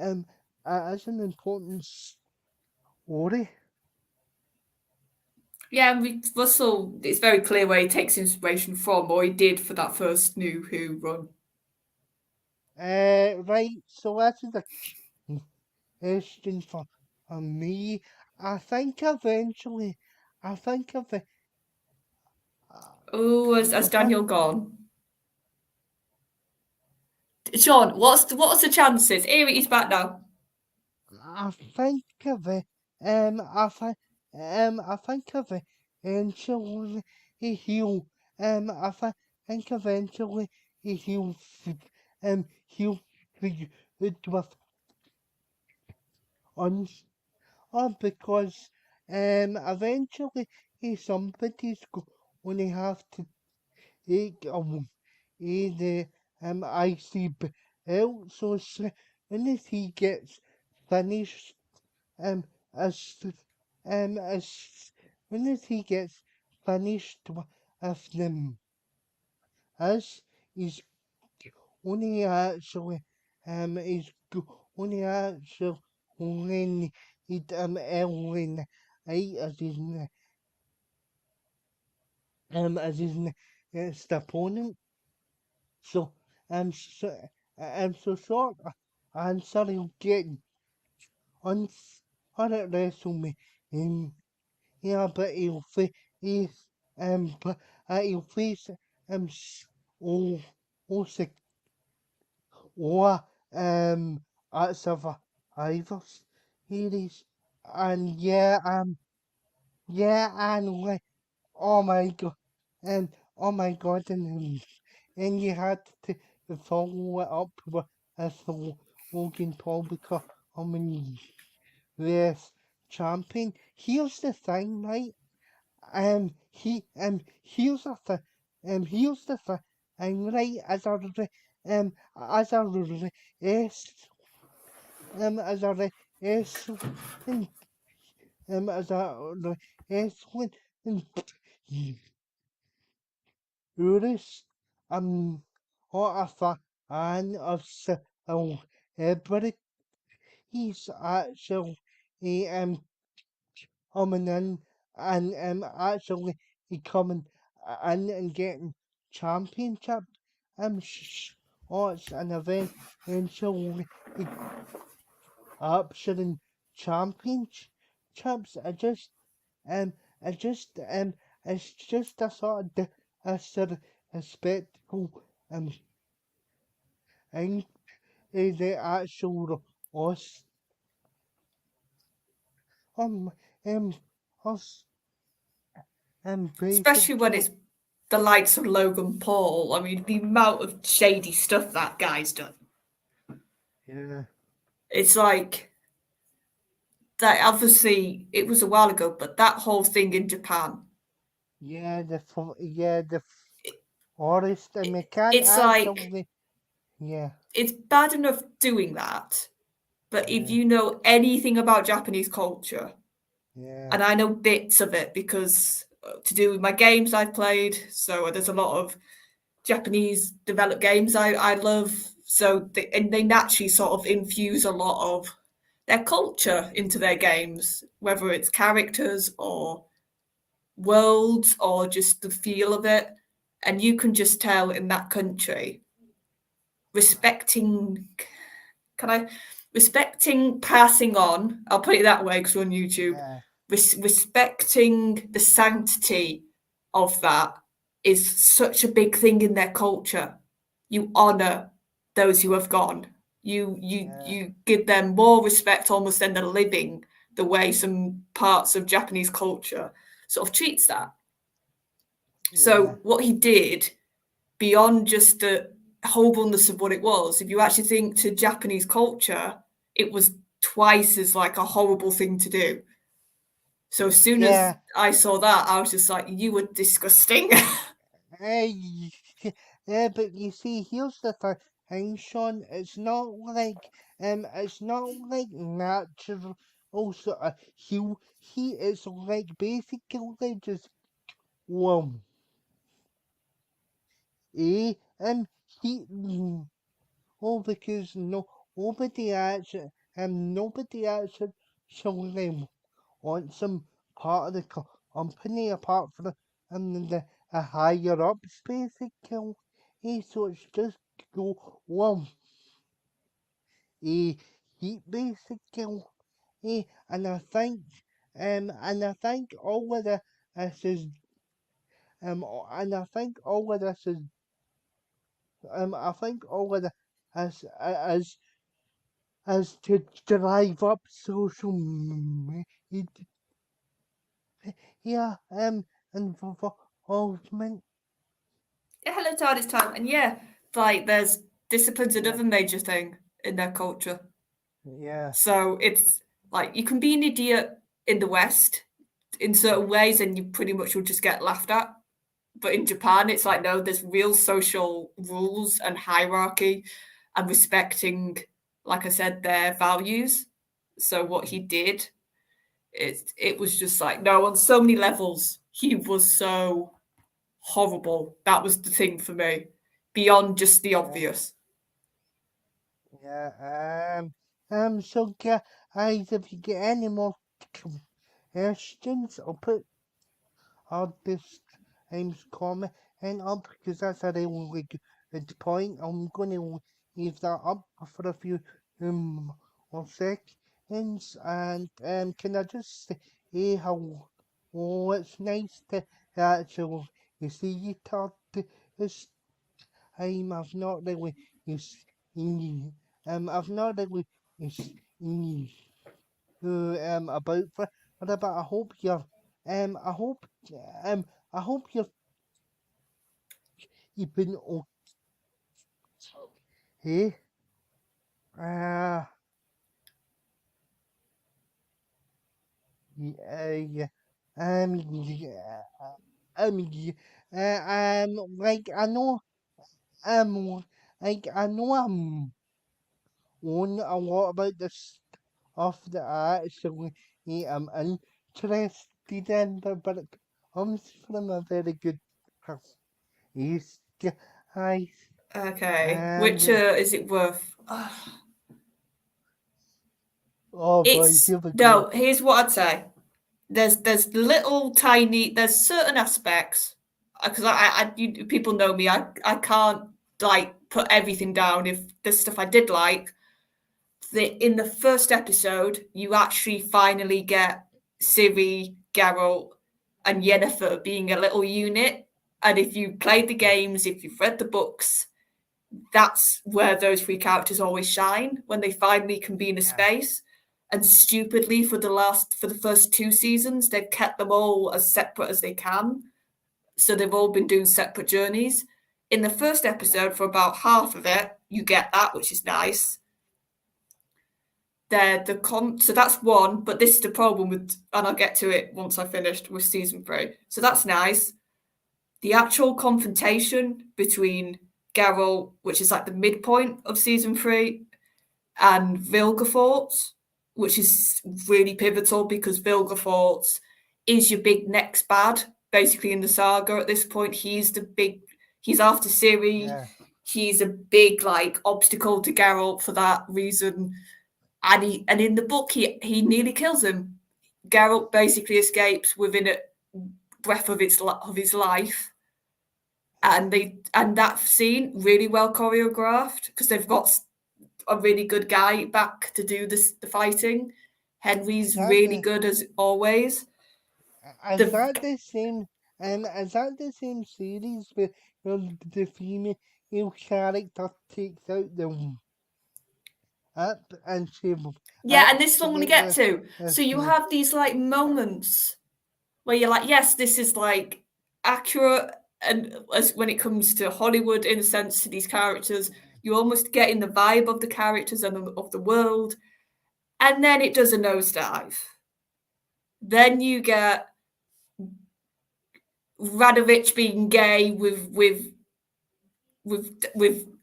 um as an important story. Yeah, Russell, it's very clear where he takes inspiration from, or he did for that first New Who run. Right, so that's the question for me. I think eventually, I think of it. Oh, has I think Daniel gone? Sean, what's the chances? Here he's back now. I think of it. I think of it. Eventually, he'll. Think eventually he'll. He'll be good with us. Because eventually somebody's going to have to take the IC out. So soon as he gets finished, um, as as soon as he gets finished with them, as he's only actually he's only actually when it Ellen I as his next opponent. So so short answer he'll get on on at WrestleMania. Yeah, but he's but he'll face all all six or at Survivors series. And yeah, and like, oh my god, and oh my god, and you had to follow it up with Logan Paul because US champion. Here's the thing, right? Here's the here's the thing, right? As a race, as a race, as a race, Urus, what a fan of celebrity. He's actually coming in and actually he coming in and getting championship shots and eventually he capturing championships. I just it's just a sort of a sort of a spectacle in the actual us um um us Especially when basically it's the likes of Logan Paul. I mean, the amount of shady stuff that guy's done. yeah It's like that. Obviously, it was a while ago, but that whole thing in Japan. the forest and we can't It's like actually yeah it's bad enough doing that, but if yeah you know anything about Japanese culture, yeah and I know bits of it because to do with my games I've played, so there's a lot of Japanese developed games I love. So they naturally sort of infuse a lot of their culture into their games, whether it's characters or worlds or just the feel of it. And you can just tell in that country, respecting, can I, respecting passing on, I'll put it that way because we're on YouTube, yeah respecting the sanctity of that is such a big thing in their culture. You honor those who have gone. yeah You give them more respect almost than they're living the way some parts of Japanese culture sort of treats that. yeah So what he did, beyond just the horribleness of what it was, if you actually think to Japanese culture, it was twice as like a horrible thing to do. So as soon as yeah I saw that, I was just like, you were disgusting. Hey, yeah, but you see, here's the thing, Sean. It's not like natural. Also, he is like basically just well, eh, he, because nobody actually wants him part of the company apart from the higher ups, basically. So it's just go well. He basically and I think all of this is and I think all of this is I think all of this is to drive up social media involvement. Yeah, hello, Todd, it's time. And yeah, like there's discipline's Yeah, another major thing in their culture. yeah, So it's like you can be an idiot in the West in certain ways and you pretty much will just get laughed at. But in Japan, it's like, no, there's real social rules and hierarchy and respecting, like I said, their values. So what he did, it was just like, no, on so many levels, he was so horrible. That was the thing for me, beyond just the yeah, obvious. yeah. So guys, if you get any more questions, I'll this time's comment up because that's a really good point. I'm gonna leave that up for a few more seconds, and can I just say how it's nice to actually see you talk this I've not really seen I've not really seen about but I hope you're I hope um I hope you've been okay. Uh Yeah. Yeah. Like I know, like I know on a lot about this stuff that I actually am interested in, but it comes from a very good place, guys. Okay, which And is it worth? oh boy, It's here we go. no. Here's what I'd say. There's little tiny. There's certain aspects because people know me. I can't like put everything down. If there's stuff I did like, in the first episode, you actually finally get Ciri, Geralt, and Yennefer being a little unit. And if you played the games, if you've read the books, that's where those three characters always shine when they finally can be in a space. And stupidly, for the first 2 seasons, they've kept them all as separate as they can. So they've all been doing separate journeys. In the first episode, for about half of it, you get that, which is nice. So that's one, but this is the problem with, and I'll get to it once I finished with season 3. So that's nice. The actual confrontation between Geralt, which is like the midpoint of season 3, and Vilgefortz, which is really pivotal because Vilgefortz is your big next bad, basically in the saga at this point. He's after Ciri. Yeah. He's a big like obstacle to Geralt for that reason. And in the book he nearly kills him. Geralt basically escapes within a breath of his life. And that scene really well choreographed because they've got a really good guy back to do the fighting. Henry's really good as always. Is that the same? Is that the same series where the female character takes out the up and she? Yeah, and this is what I'm going to get to. So you have these like moments where you're like, yes, this is like accurate, and as when it comes to Hollywood, in a sense, to these characters, you almost get in the vibe of the characters and of the world, and then it does a nosedive. Then you get Radovich being gay with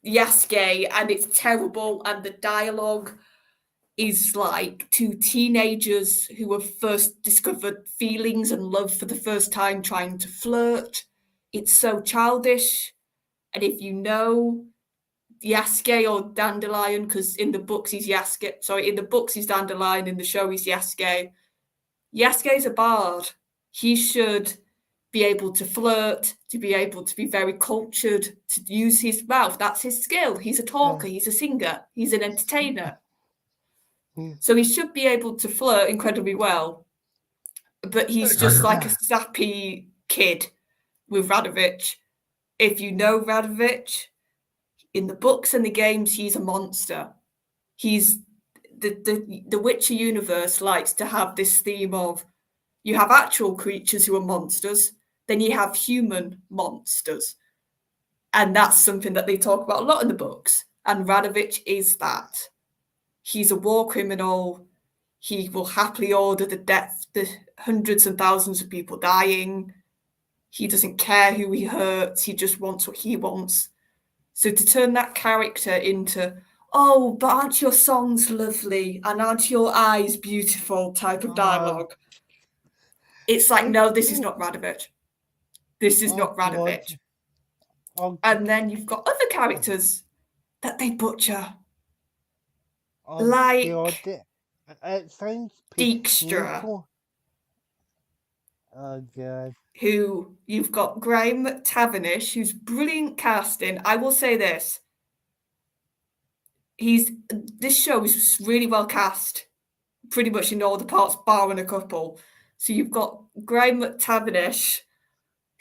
Yaske, and it's terrible, and the dialogue is like two teenagers who have first discovered feelings and love for the first time trying to flirt. It's so childish. And if you know Yaske or Dandelion, because in the books he's Yaske, sorry, in the books he's Dandelion, in the show he's Yaske. Yaske's a bard. He should be able to flirt, to be able to be very cultured, to use his mouth. That's his skill. He's a talker, he's a singer, he's an entertainer. So he should be able to flirt incredibly well. But he's just like a sappy kid with Radovich. If you know Radovich, in the books and the games, he's a monster. He's the Witcher universe likes to have this theme of you have actual creatures who are monsters, then you have human monsters. And that's something that they talk about a lot in the books. And Radovich is that. He's a war criminal. He will happily order the hundreds and thousands of people dying. He doesn't care who he hurts. He just wants what he wants. So to turn that character into, oh, but aren't your songs lovely and aren't your eyes beautiful type of dialogue, it's like, no, this is not Radovich. This is not Radovich. And then you've got other characters that they butcher. Like it sounds Dijkstra. Oh god. Who you've got Graham Tavernish, who's brilliant casting. I will say this. This show is really well cast, pretty much in all the parts, barring a couple. So you've got Graham Tavernish,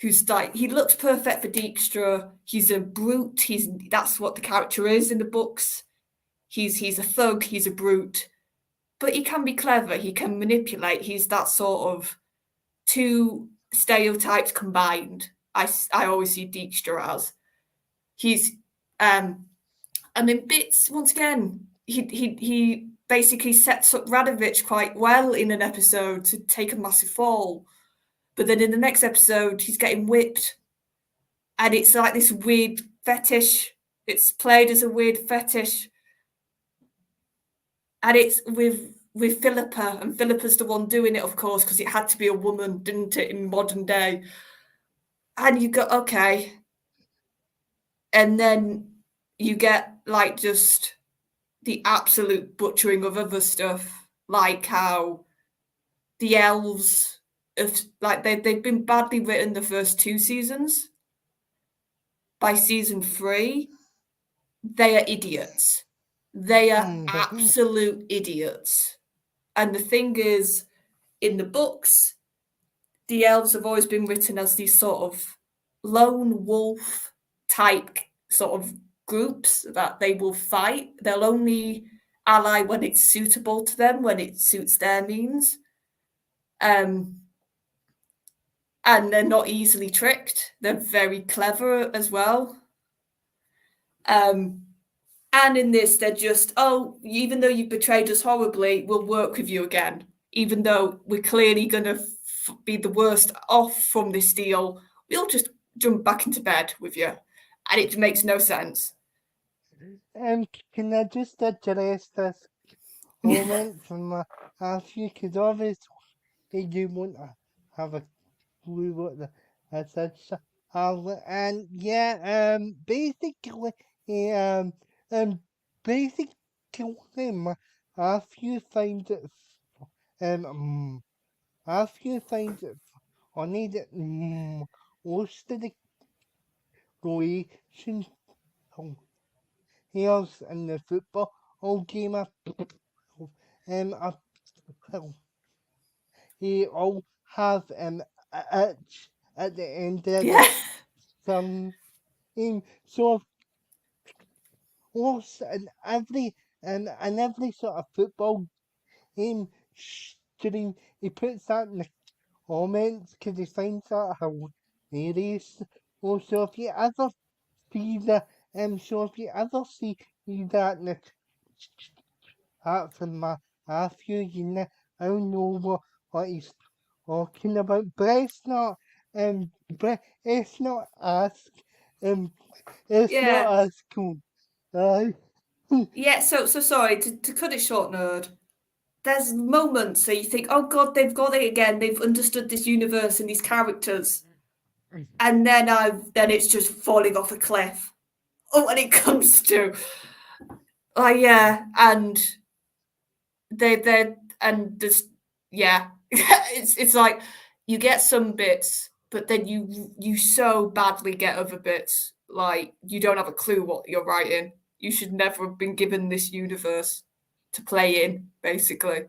who's like, he looks perfect for Dijkstra. He's a brute. That's what the character is in the books. He's a thug. He's a brute, but he can be clever. He can manipulate. He's that sort of two stereotypes combined. I always see Dijkstra as he's and in bits once again. He basically sets up Radovich quite well in an episode to take a massive fall. But then in the next episode, he's getting whipped. And it's like this weird fetish. It's played as a weird fetish. And it's with Philippa, and Philippa's the one doing it, of course, because it had to be a woman, didn't it, in modern day? And you go, okay. And then you get like just the absolute butchering of other stuff, like how the elves have, like they've been badly written the first 2 seasons. By season 3, they are idiots. They are absolute idiots. And the thing is, in the books, the elves have always been written as these sort of lone wolf type sort of groups that they will fight. They'll only ally when it's suitable to them, when it suits their means. And they're not easily tricked. They're very clever as well. And in this, they're just, oh, even though you betrayed us horribly, we'll work with you again. Even though we're clearly going to be the worst off from this deal, we'll just jump back into bed with you. And it makes no sense. Can I just address this comment from Matthew? Because obviously you won't have a clue what the assets are. And yeah, basically, Matthew finds it, Matthew finds it funny that most of the Croatian players in the football game are they all have itch at the end of some game. So also in every sort of football game stream, he puts that in the comments because he finds that hilarious. So if you ever see that, if you ever see that in the chat from Matthew, you know, I don't know what he's talking about, but it's not as not as cool. Yeah, so sorry to cut it short, nerd. There's moments where you think, oh god, they've got it again. They've understood this universe and these characters, and then it's just falling off a cliff. Oh, when it comes to, yeah, and they're and just it's like you get some bits, but then you so badly get other bits. Like you don't have a clue what you're writing. You should never have been given this universe to play in, basically.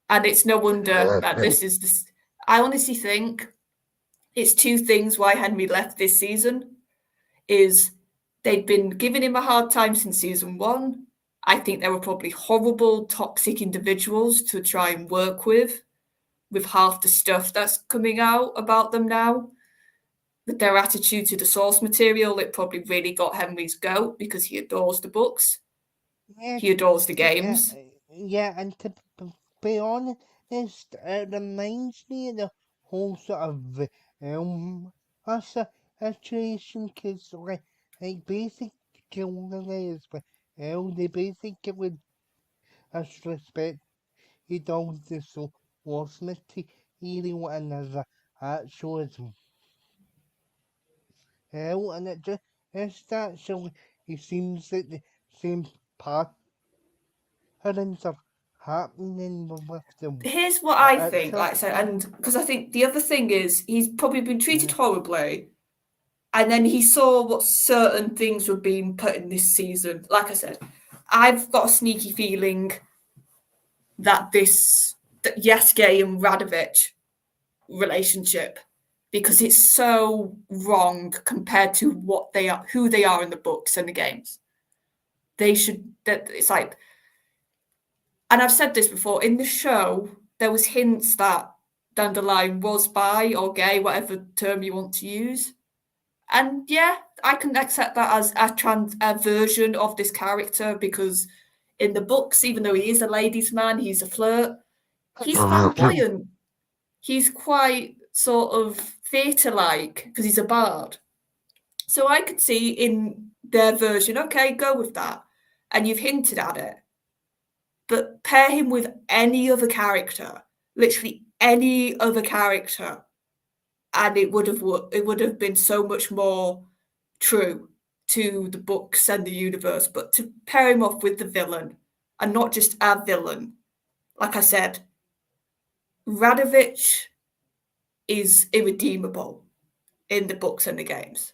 And it's no wonder that this is this. I honestly think it's 2 things why Henry left this season. Is they'd been giving him a hard time since season 1. I think they were probably horrible, toxic individuals to try and work with half the stuff that's coming out about them now. With their attitude to the source material, it probably really got Henry's goat because he adores the books. He adores the games. Yeah, and to be honest, it reminds me of the whole sort of situation because like basically as well, they basically would disrespect all the source material and there's actual as well, and it's actually it seems that the same patterns are happening with them. Here's what I think, like I said, and because I think the other thing is he's probably been treated horribly, and then he saw what certain things were being put in this season. Like I said, I've got a sneaky feeling that Yaske and Radovich relationship, because it's so wrong compared to what they are, who they are in the books and the games. It's like, and I've said this before, in the show, there was hints that Dandelion was bi or gay, whatever term you want to use. And yeah, I can accept that as a version of this character because In the books, even though he is a ladies' man, he's a flirt. He's Oh, flamboyant. He's quite sort of theatre-like because he's a bard. So I could see in their version, okay, go with that. And you've hinted at it. But pair him with any other character, literally any other character, and it would have been so much more true to the books and the universe. But to pair him off with the villain, and not just a villain, like I said, Radovich is irredeemable in the books and the games.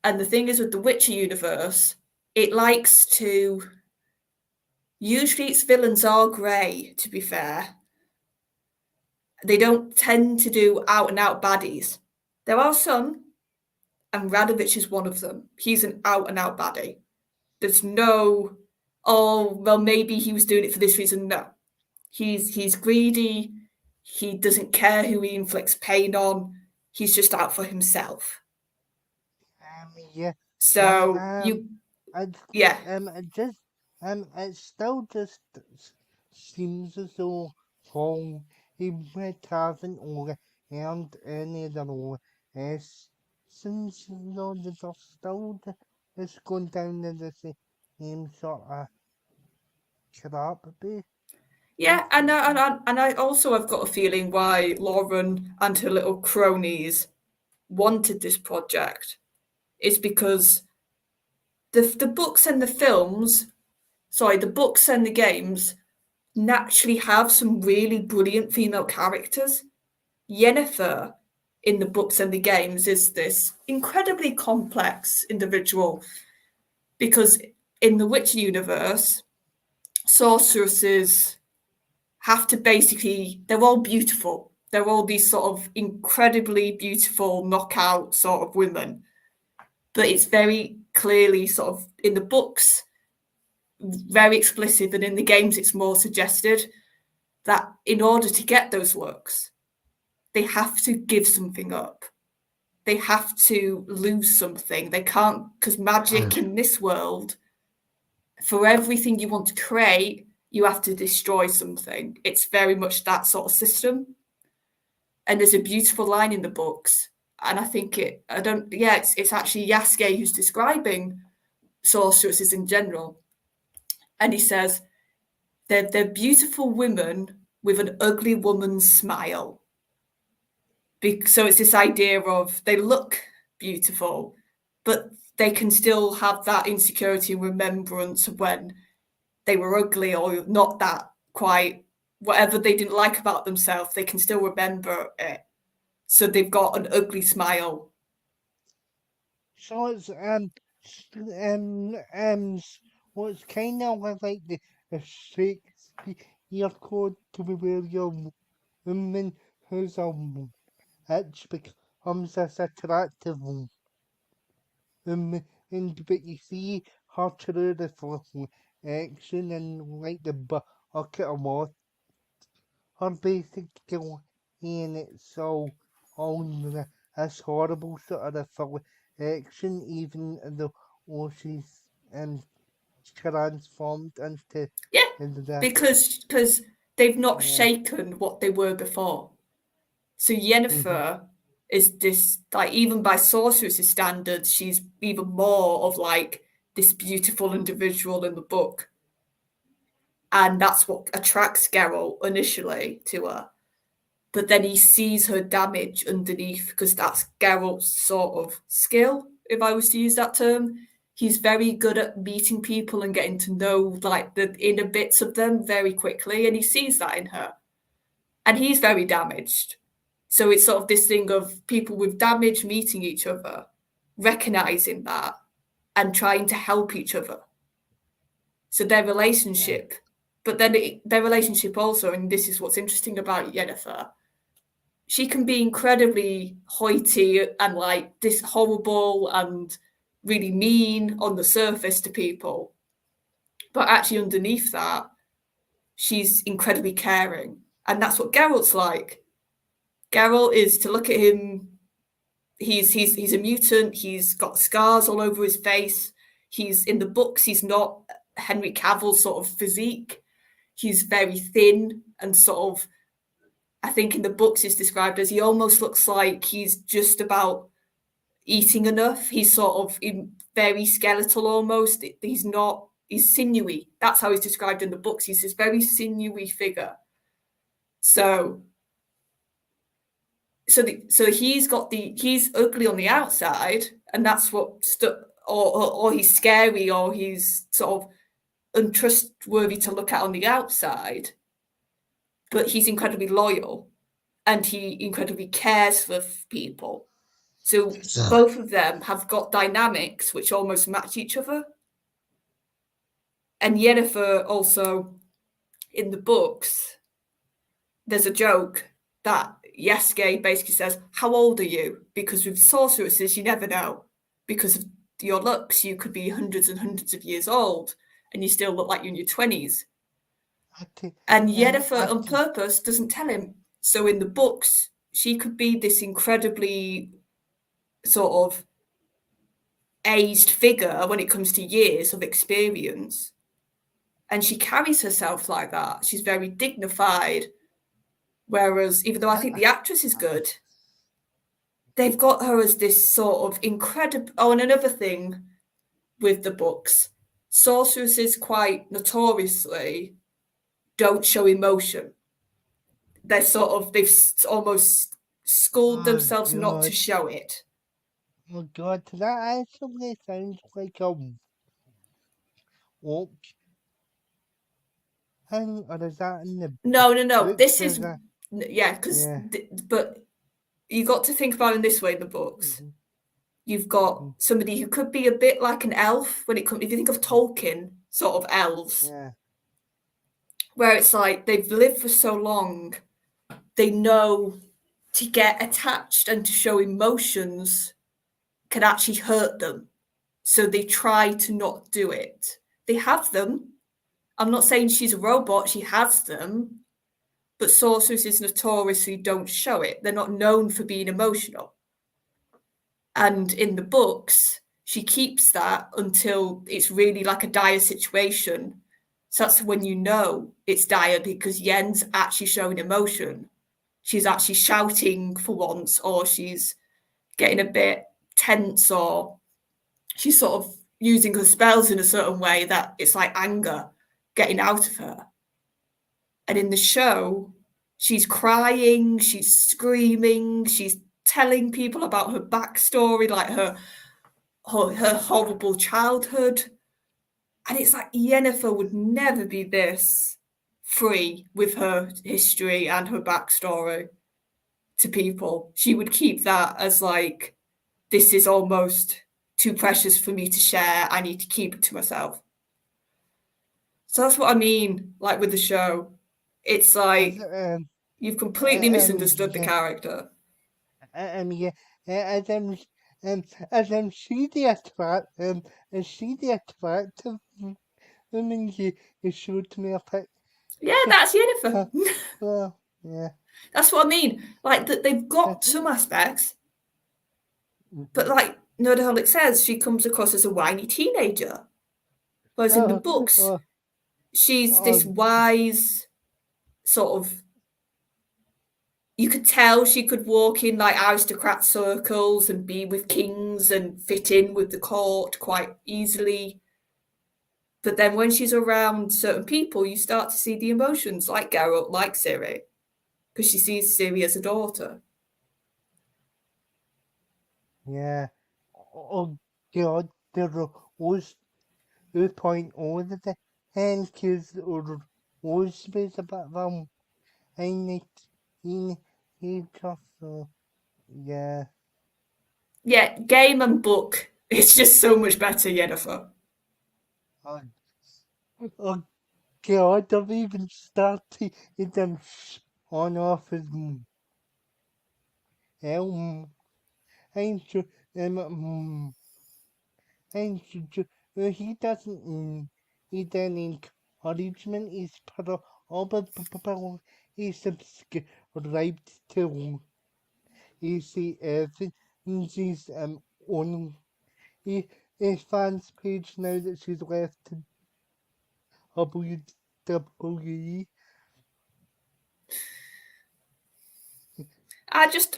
And the thing is with the Witcher universe, it likes to... Usually its villains are grey, to be fair. They don't tend to do out-and-out baddies. There are some, and Radovich is one of them. He's an out-and-out baddie. There's no, oh, well, maybe he was doing it for this reason. No. He's greedy. He doesn't care who he inflicts pain on. He's just out for himself. Yeah. So yeah. It still just seems as though Paul hasn't earned any of the lessons, that are still just going down to the same sort of crap base. Yeah, and I also have got a feeling why Lauren and her little cronies wanted this project is because the books and the books and the games naturally have some really brilliant female characters. Yennefer in the books and the games is this incredibly complex individual because in the Witcher universe, sorceresses have to basically, they're all beautiful. They're all these sort of incredibly beautiful knockout sort of women. But it's very clearly sort of in the books, very explicit, and in the games it's more suggested that in order to get those looks, they have to give something up. They have to lose something. They can't, because magic in this world, for everything you want to create, you have to destroy something. It's very much that sort of system. And there's a beautiful line in the books, and I think it's actually Yasuke who's describing sorceresses in general. And he says, they're beautiful women with an ugly woman's smile. So it's this idea of they look beautiful, but they can still have that insecurity and remembrance of when they were ugly or not that quite, whatever they didn't like about themselves, they can still remember it. So they've got an ugly smile. So it's what's kind of like the Shakespeare code to be where your woman who's a witch becomes this attractive woman, but you see her true reflection and like the bucket of water. Her basic skill in it, so on this horrible sort of reflection, even though she's transformed into because they've not shaken what they were before. So Yennefer is this, like, even by sorceress' standards, she's even more of like this beautiful individual in the book. And that's what attracts Geralt initially to her. But then he sees her damage underneath, because that's Geralt's sort of skill, if I was to use that term. He's very good at meeting people and getting to know like the inner bits of them very quickly, and he sees that in her. And he's very damaged. So it's sort of this thing of people with damage meeting each other, recognizing that and trying to help each other. So their relationship, but then their relationship also, and this is what's interesting about Yennefer, she can be incredibly hoity and like this horrible and really mean on the surface to people. But actually underneath that, she's incredibly caring. And that's what Geralt's like. Geralt is, to look at him, he's a mutant, he's got scars all over his face. He's in the books, he's not Henry Cavill's sort of physique. He's very thin and sort of, I think in the books it's described as he almost looks like he's just about eating enough. He's sort of very skeletal almost. He's not, he's sinewy. That's how he's described in the books. He's this very sinewy figure. So he's ugly on the outside, and that's what or he's scary, or he's sort of untrustworthy to look at on the outside, but he's incredibly loyal and he incredibly cares for people. So both of them have got dynamics which almost match each other. And Yennefer also, in the books, there's a joke that Yasuke basically says, "How old are you?" Because with sorceresses, you never know. Because of your looks, you could be hundreds and hundreds of years old, and you still look like you're in your 20s. And Yennefer, on purpose, doesn't tell him. So in the books, she could be this incredibly sort of aged figure when it comes to years of experience. And she carries herself like that. She's very dignified. Whereas, even though I think the actress is good, they've got her as this sort of incredible. Oh, and another thing with the books, sorceresses quite notoriously don't show emotion. They've almost schooled themselves not to show it. Oh God, that actually sounds like a walk. Or is that in the No. This is that? but you got to think about it in this way in the books. Mm-hmm. You've got somebody who could be a bit like an elf when it comes. If you think of Tolkien, sort of elves, where it's like they've lived for so long, they know to get attached and to show emotions can actually hurt them. So they try to not do it. They have them. I'm not saying she's a robot, she has them, but sorceresses notoriously don't show it. They're not known for being emotional. And in the books, she keeps that until it's really like a dire situation. So that's when you know it's dire, because Yen's actually showing emotion. She's actually shouting for once, or she's getting a bit tense, or she's sort of using her spells in a certain way that it's like anger getting out of her. And in the show, she's crying, she's screaming, she's telling people about her backstory, like her horrible childhood. And it's like Yennefer would never be this free with her history and her backstory to people. She would keep that as like, this is almost too precious for me to share. I need to keep it to myself. So that's what I mean, like with the show. It's like you've completely misunderstood the character. As I'm see the attractive woman you showed me a picture. Yeah, that's Yennefer. Well, yeah. That's what I mean. Like that, they've got some aspects, but like Nerdaholic says, she comes across as a whiny teenager. Whereas in the books, she's this wise sort of. You could tell she could walk in like aristocrat circles and be with kings and fit in with the court quite easily. But then when she's around certain people, you start to see the emotions, like Geralt, like Ciri, because she sees Ciri as a daughter. Yeah. Oh God, there was 2.0 the hand kids or was space about them. I need just so yeah. Yeah, game and book. It's just so much better, Yennefer. Oh God, I've even started them on off his elm. I'm sure he doesn't need any encouragement. He's probably subscribed to easy Evan's on his fans page now that she's left WWE.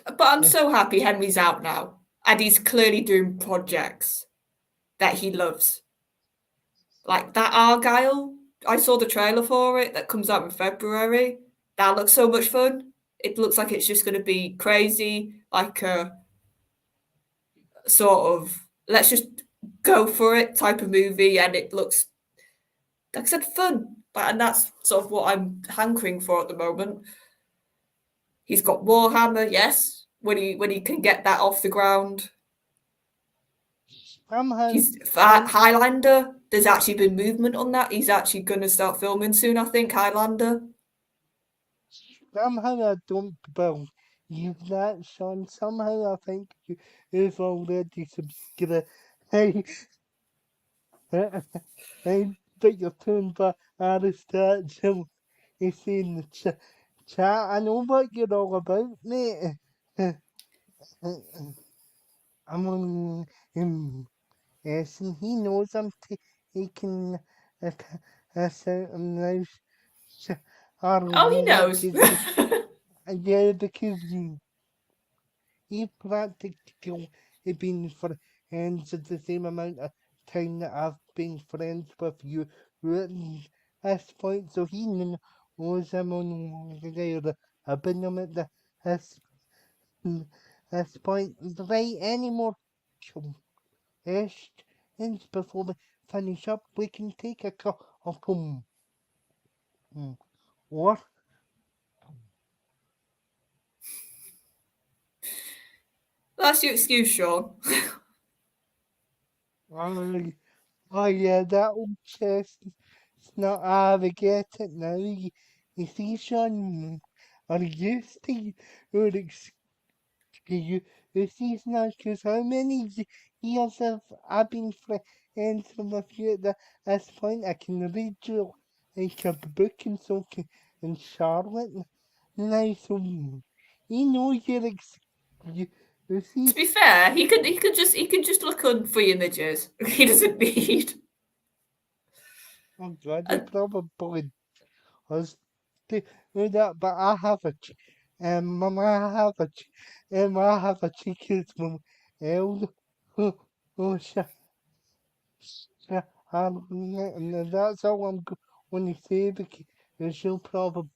But I'm so happy Henry's out now, and he's clearly doing projects that he loves. Like that Argyle, I saw the trailer for it that comes out in February. That looks so much fun. It looks like it's just going to be crazy, like a sort of let's just go for it type of movie, and it looks, like I said, fun. And that's sort of what I'm hankering for at the moment. He's got Warhammer, yes, when he can get that off the ground. He's Highlander. There's actually been movement on that. He's actually going to start filming soon, I think. Highlander. Somehow I don't believe that, Sean. Somehow I think you've already subscribed. Hey, but you're turned by Aristotle. It's in the chat. I know what you're all about, mate. I'm on him. Yes, and he knows I'm taking a certain life. Oh, he knows. Yeah, because he practically been friends at the same amount of time that I've been friends with you at this point, so he knows I'm on a been at this point. Right, any more questions before we finish up? We can take a couple more. That's your excuse, Sean. Oh yeah, that old chest. It's not I get it now. You see, Sean, or used to, or excuse now, because how many years have I been friends with you at this point? I can read you like a book and so can Charlotte now, so you know your excuse. To be fair, he could just look on free images. He doesn't need. Oh God, he probably does do that, but I have a I have a cheeky from El. Oh, and that's all I'm going to say because she'll probably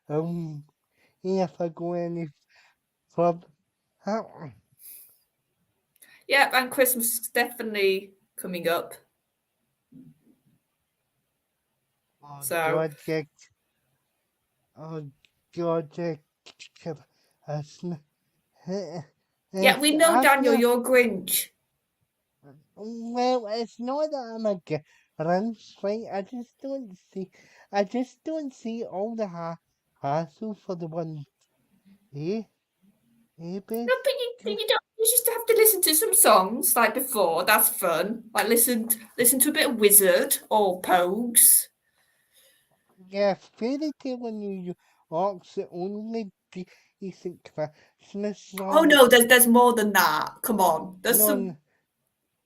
um if I go any further. Yeah, and Christmas is definitely coming up. Oh So God, yeah, we know, I Daniel, feel, you're Grinch. well, it's not that I'm a Grinch, right? I just don't see all the hassle for the one, eh? Eh, No, but you don't. You just have to listen to some songs like before. That's fun. Like listen to a bit of Wizard or Pogues. Yeah, Fairy Tale in New York's the only decent Christmas song. Oh no, there's more than that. Come on, there's No, some.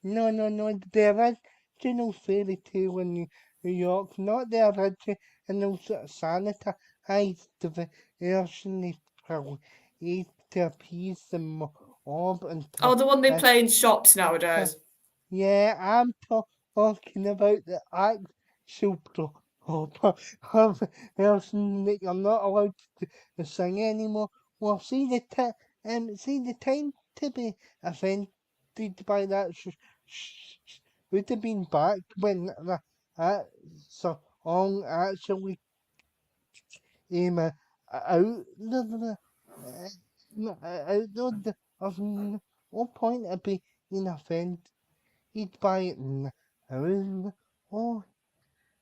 no, the original Fairy Tale in New York, not the original sanitized version they played to appease the mob and Oh, the one they play in shops nowadays. yeah, I'm talking about the actual version that you're not allowed to sing anymore. Well, see the time to be offended by that would have been back when that song actually came out of no point of being offended by it now. Oh,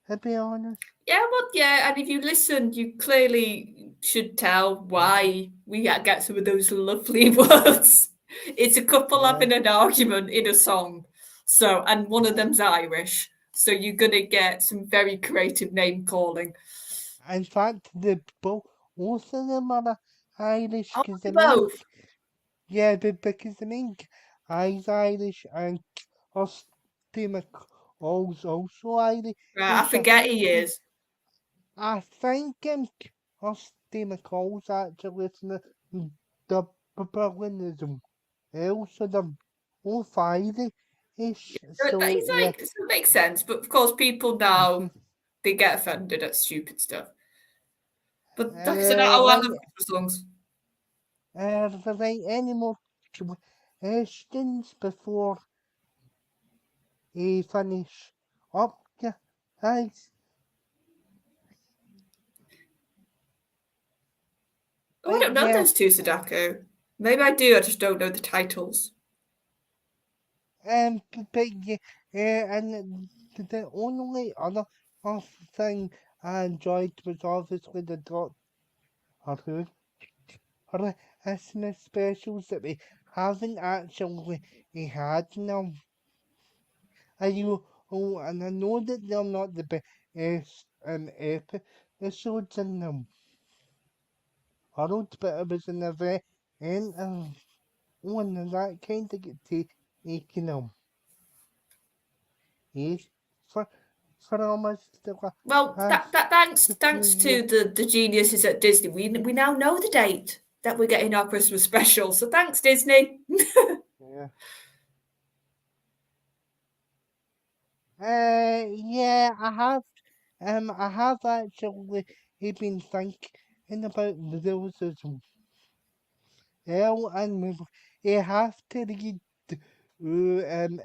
to be honest. Yeah, well, yeah, and if you listen, you clearly should tell why we get some of those lovely words. It's a couple having an argument in a song. So, and one of them's Irish. So you're going to get some very creative name calling. In fact, both of them are Irish Oh, because the both. yeah, but because the main guy's Irish and Austin also highly Right, I interested. forget he is. I think Kirsty McCall's actually listening to the Berlinism. Also, the all Friday ish. So He's yeah. like, it makes sense, but of course, people now they get offended at stupid stuff. But like I said, I love Right. Christmas songs. Right. Any more questions before he finish up? Yeah, guys. Oh, I don't know Yeah. those two, Sadako. Maybe I do, I just don't know the titles. But yeah, and the only other thing I enjoyed was obviously the Doctor Who Christmas specials that we haven't actually had now. And I know that they're not the best episodes in them world, but it was an event and one and that kind of get taken age for almost the Well, past thanks year. to the geniuses at Disney, we now know the date that we're getting our Christmas special. So thanks, Disney. Yeah. Yeah, I have actually been thinking about those as well, and we have to read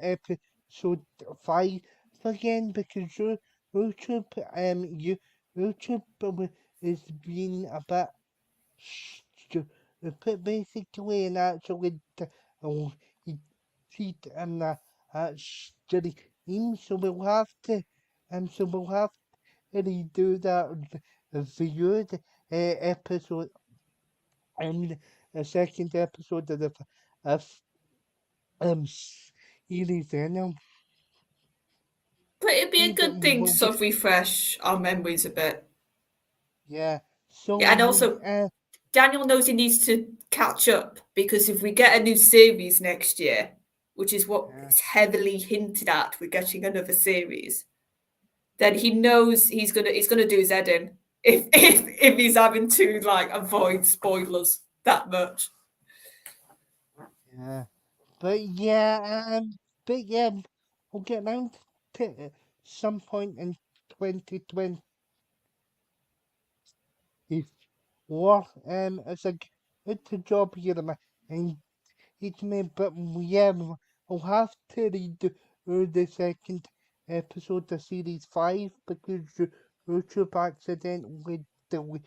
episode 5 again because YouTube YouTube is being a bit stupid basically, and actually oh, he cheat and study him, so we'll have to redo that review the episode and the second episode of the of series then. But it'd be a But good thing to we'll sort of refresh our memories a bit. yeah. Yeah, and So also Daniel knows he needs to catch up because if we get a new series next year, which is what is heavily hinted at, we're getting another series, then he knows he's gonna do his head in if he's having to like avoid spoilers that much. yeah. But yeah, we'll get round to it at some point in 2020 or it's a good job here and it may, but yeah, we'll have to read the second episode of series 5 because YouTube accidentally deleted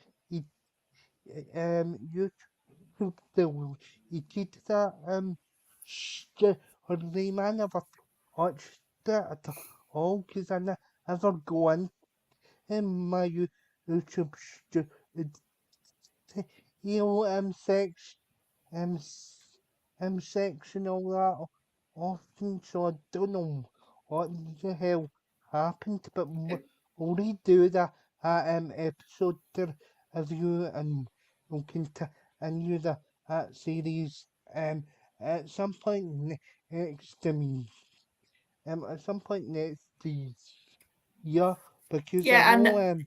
YouTube deleted that or they might never watched it at all because I never go in my YouTube section um, section all that often, so I don't know what the hell happened, but we'll redo that episode to review and we'll continue the series at some point next at some point next year because I Yeah, know and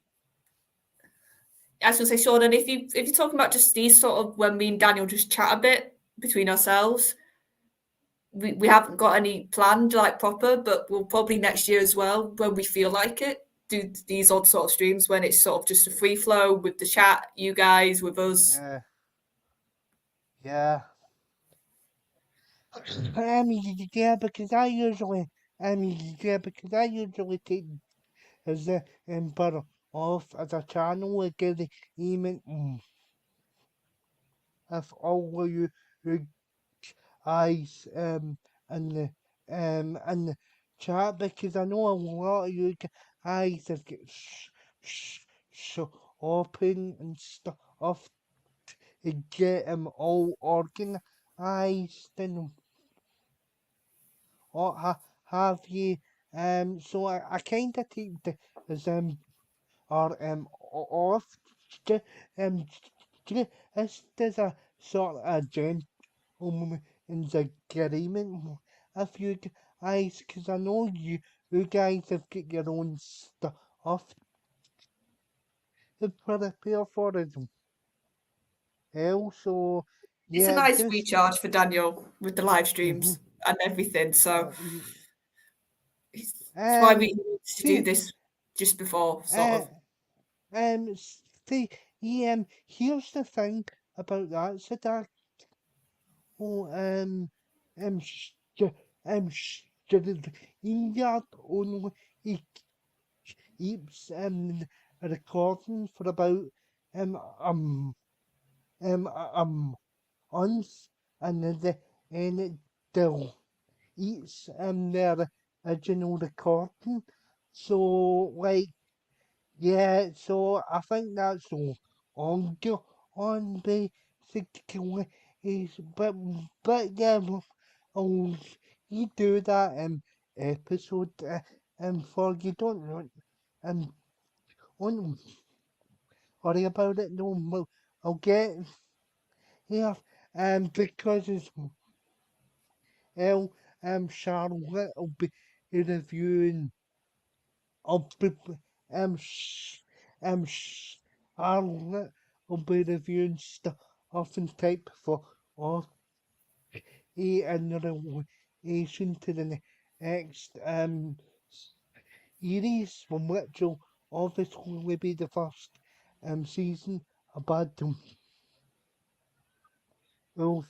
I was gonna say, Sean, and if you're talking about just these sort of when me and Daniel just chat a bit between ourselves, we haven't got any planned like proper, but we'll probably next year as well when we feel like it do these odd sort of streams when it's sort of just a free flow with the chat, you guys with us. yeah. Yeah, because I usually take as the emperor off as a channel again, even if all of you guys in the chat because I know a lot of you guys have get so open and stuff to get them all organized and what have you so I kind of take the as or off ju- um just as a sort of gentleman's agreement if you guys, because I know you guys have got your own stuff to prepare for it. Also, It's a yeah, nice just recharge for Daniel with the live mhm, streams and everything. So y- it's why we need to do see, this just before, sort uh, of. um, see, here's the thing about that, so that, oh, sh- India only keeps recording for about um um month, and they'll each their original recording. So like yeah, so I think that's all on basically is but yeah, oh, you do that episode for you don't want don't worry about it no more. I'll get here because it's L Charlotte will be reviewing I'll be Charlotte will be reviewing stuff and type for all in relation to the next series from which will obviously be the first season about them both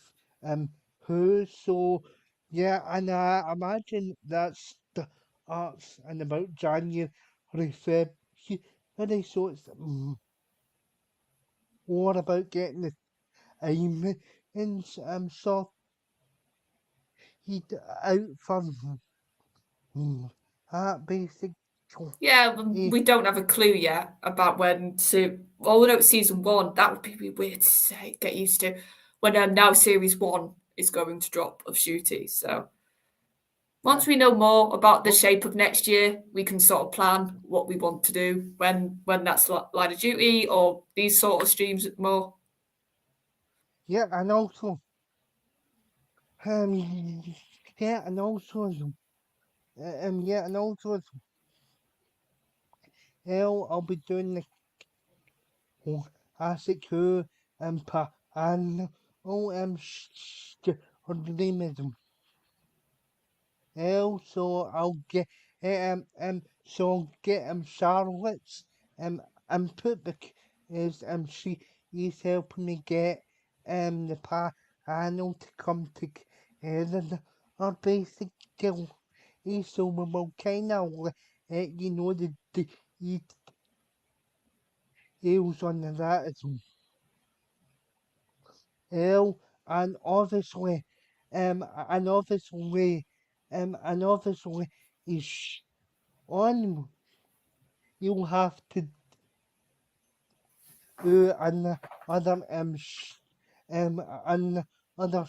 who so yeah, and I imagine that's the arts and about January, February, so it's more about getting the time and so he'd out for that basic Yeah, eh, we don't have a clue yet about when to. Well, we know it's season one. That would be really weird to say, get used to. When now series one is going to drop of Shooty. So uh, once we know more about the oh, shape of next year, we can sort of plan what we want to do when that's Line of Duty or these sort of streams more. yeah, and also um yeah, and also yeah, and also I'll be doing the classic who and journalism. So I'll get so get Charlotte's input because she is helping me get the panel to come together or basically so we will kind of let you know the details on that as well and obviously and obviously is on you have to do another and other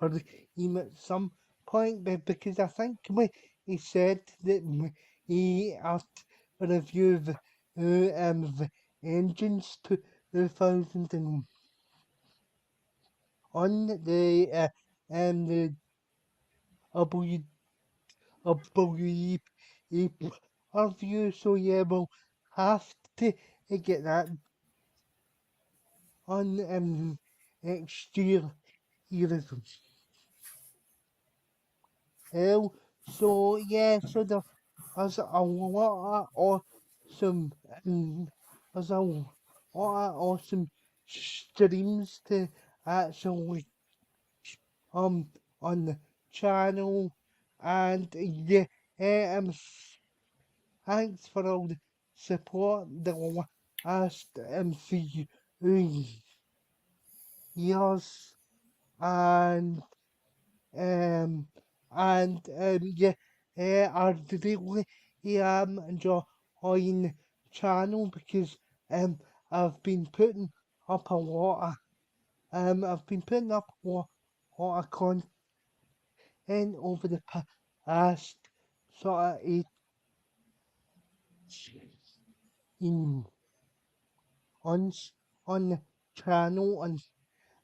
or him at some point because I think he said that he had a review of the engines 2000 on the W W review, so yeah, we'll have to get that on next year as well. So yeah, so there's a lot of awesome there's a lot of awesome streams to actually um on the channel and yeah thanks for all the support the last few years and um yeah I really enjoying the channel because I've been putting up a lot of I've been putting up lot of content over the past sort of 18 months on the channel and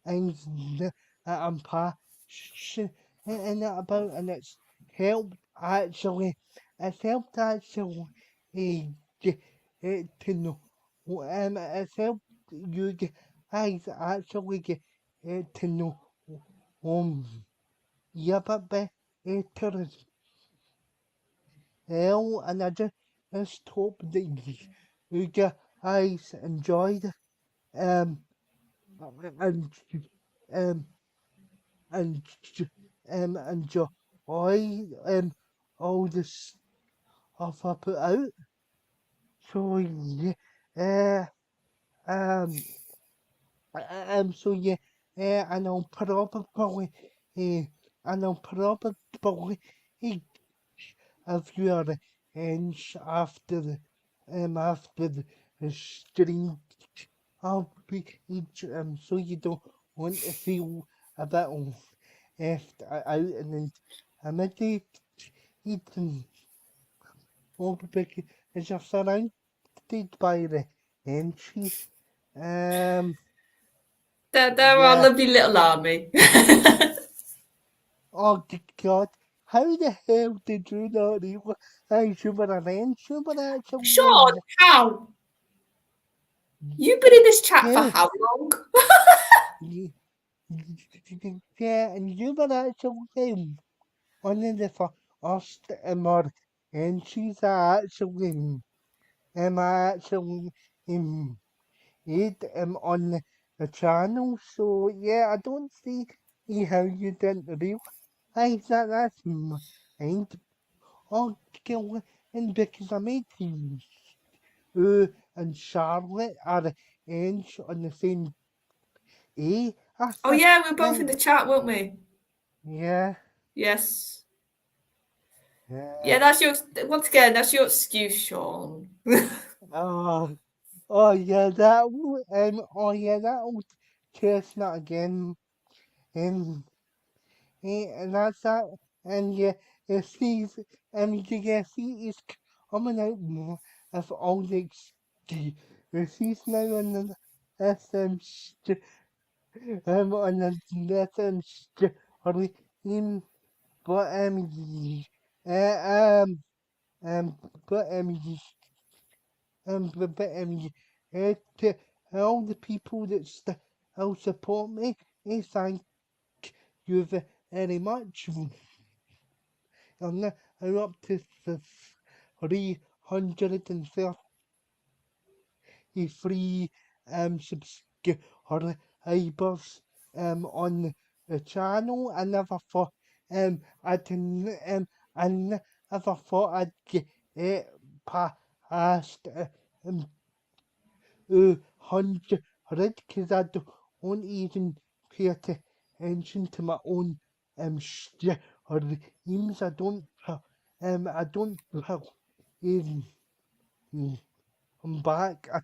things that I'm passionate and that about, and it's helped actually. It's helped actually to know. It's helped you guys actually get to know you a bit better as well, and I just hope that you guys enjoyed um and um and enjoy all the stuff I put out. So yeah, um, so yeah, and uh, I'll probably if you are ends after the stream, I'll be so you don't want to feel a bit left out, and then I might eating all because you're surrounded by the entries. Um, They're our yeah. lovely little army. Oh God, how the hell did you not realize you were an entry? But Sean, actually, how? You've been in this chat for yeah, how long? y- yeah, and you were actually one of the first entries I actually actually it on the channel. So yeah, I don't see how you didn't realize that that's mind. Oh, and because I made and Charlotte are ends on the same day. I Oh said, yeah, we were both in the chat, weren't we? yeah, Yes. yeah. Yeah, that's your once again, that's your excuse, Sean. Oh, oh yeah, oh yeah, that old chestnut again. And and that's that. And yeah, it sees, you can see it's coming out more of all the sees now on the on the story, but uh, um, but to all the people that still support me, thank you very much. I'm now up to the 333 subscribers on the channel. I never thought I never thought I'd get past 100 because I don't even pay attention to my own streams. I don't even come back at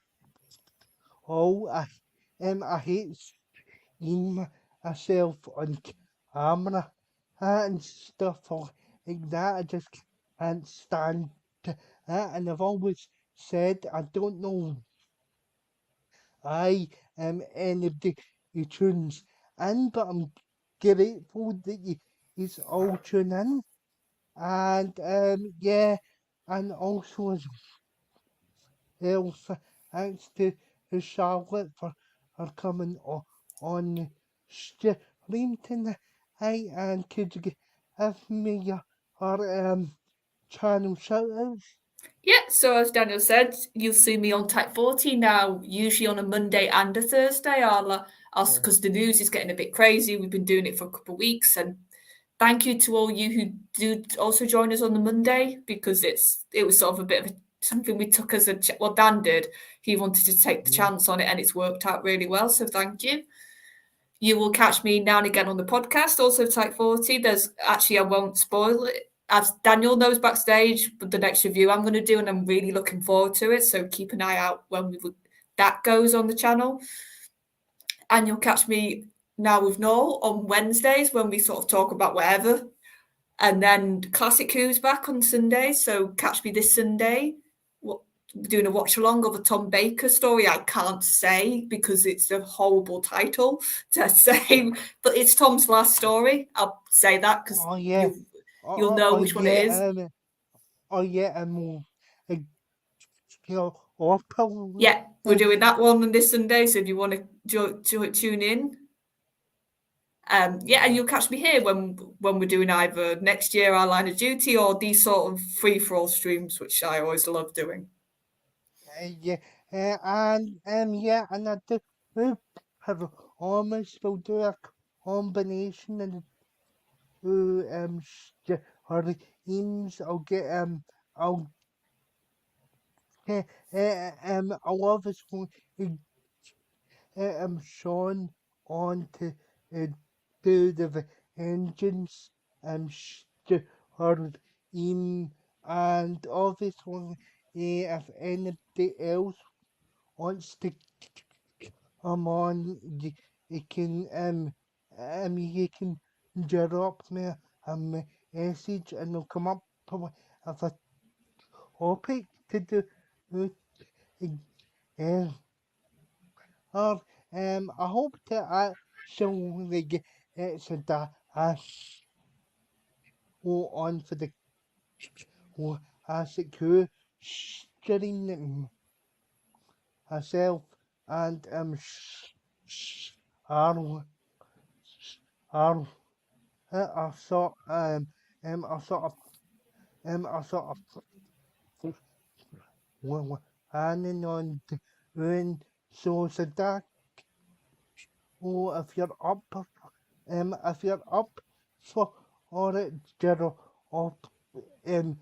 all. I hate seeing myself on camera and stuff like that. I just can't stand that, and I've always said I don't know I am anybody who tunes in, but I'm grateful that you all tune in. And yeah, and also as well, thanks to Charlotte for coming on the stream tonight. And could you give me your channel shout outs? Yeah, so as Daniel said, you'll see me on Type 40 now, usually on a Monday and a Thursday. I'll because the news is getting a bit crazy. We've been doing it for a couple of weeks, and thank you to all you who do also join us on the Monday because it was sort of a bit of something we took as well. Dan did. He wanted to take the chance on it, and it's worked out really well. So thank you. You will catch me now and again on the podcast, also Type 40. There's actually, I won't spoil it. As Daniel knows backstage, but the next review I'm going to do, and I'm really looking forward to it. So keep an eye out when that goes on the channel. And you'll catch me now with Noel on Wednesdays when we sort of talk about whatever. And then Classic Who's back on Sunday. So catch me this Sunday. doing a watch along of a Tom Baker story. I can't say because it's a horrible title to say, but it's Tom's last story. I'll say that because Oh yeah. you'll know which one it is. Oh yeah. Opal. Yeah, we're doing that one on this Sunday. So if you want to tune in, yeah, and you'll catch me here when we're doing either next year our Line of Duty or these sort of free for all streams, which I always love doing. Yeah. Yeah, and I do have almost will do a combination and or the teams. I'll I'll obviously Sean on to do the engines or and obviously if anybody else wants to come on, you can you can drop me a message and I'll come up with a topic to do. Uh, or I hope that actually get so that I go on for the secure streaming herself and Arnold Arnold I saw I sort of hanging on the ruin so that if you're up for or it zero up zero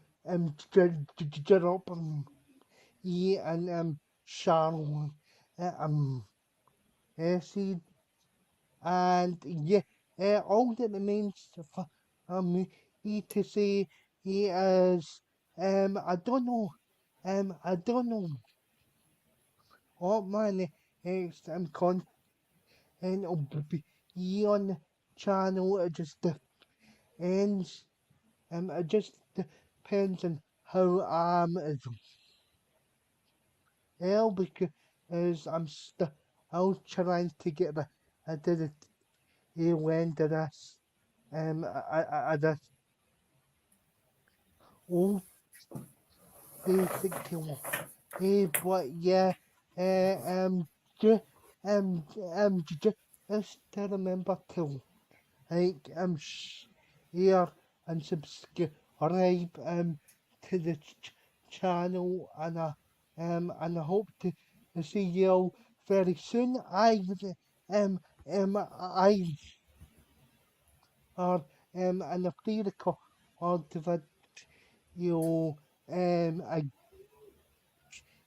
up and Charlotte acid and yeah all that remains for me to say is I don't know what my next content will be on the channel. It just ends it just depends on how I'm as well because I'm still trying to get I did it when did this I just all basically but yeah just just to remember to like share and subscribe to the channel and I hope to see you all very soon. I are and a critical of the video I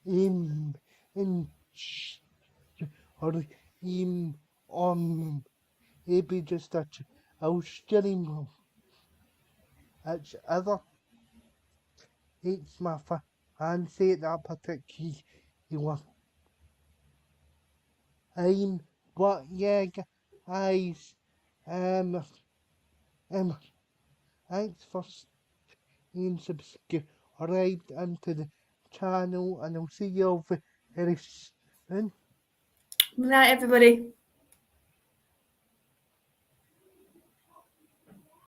in or maybe just a stream it's ever it's my fancy that particular but yeah guys um thanks for being subscribed into the channel and I'll see you all very soon. Good night, everybody.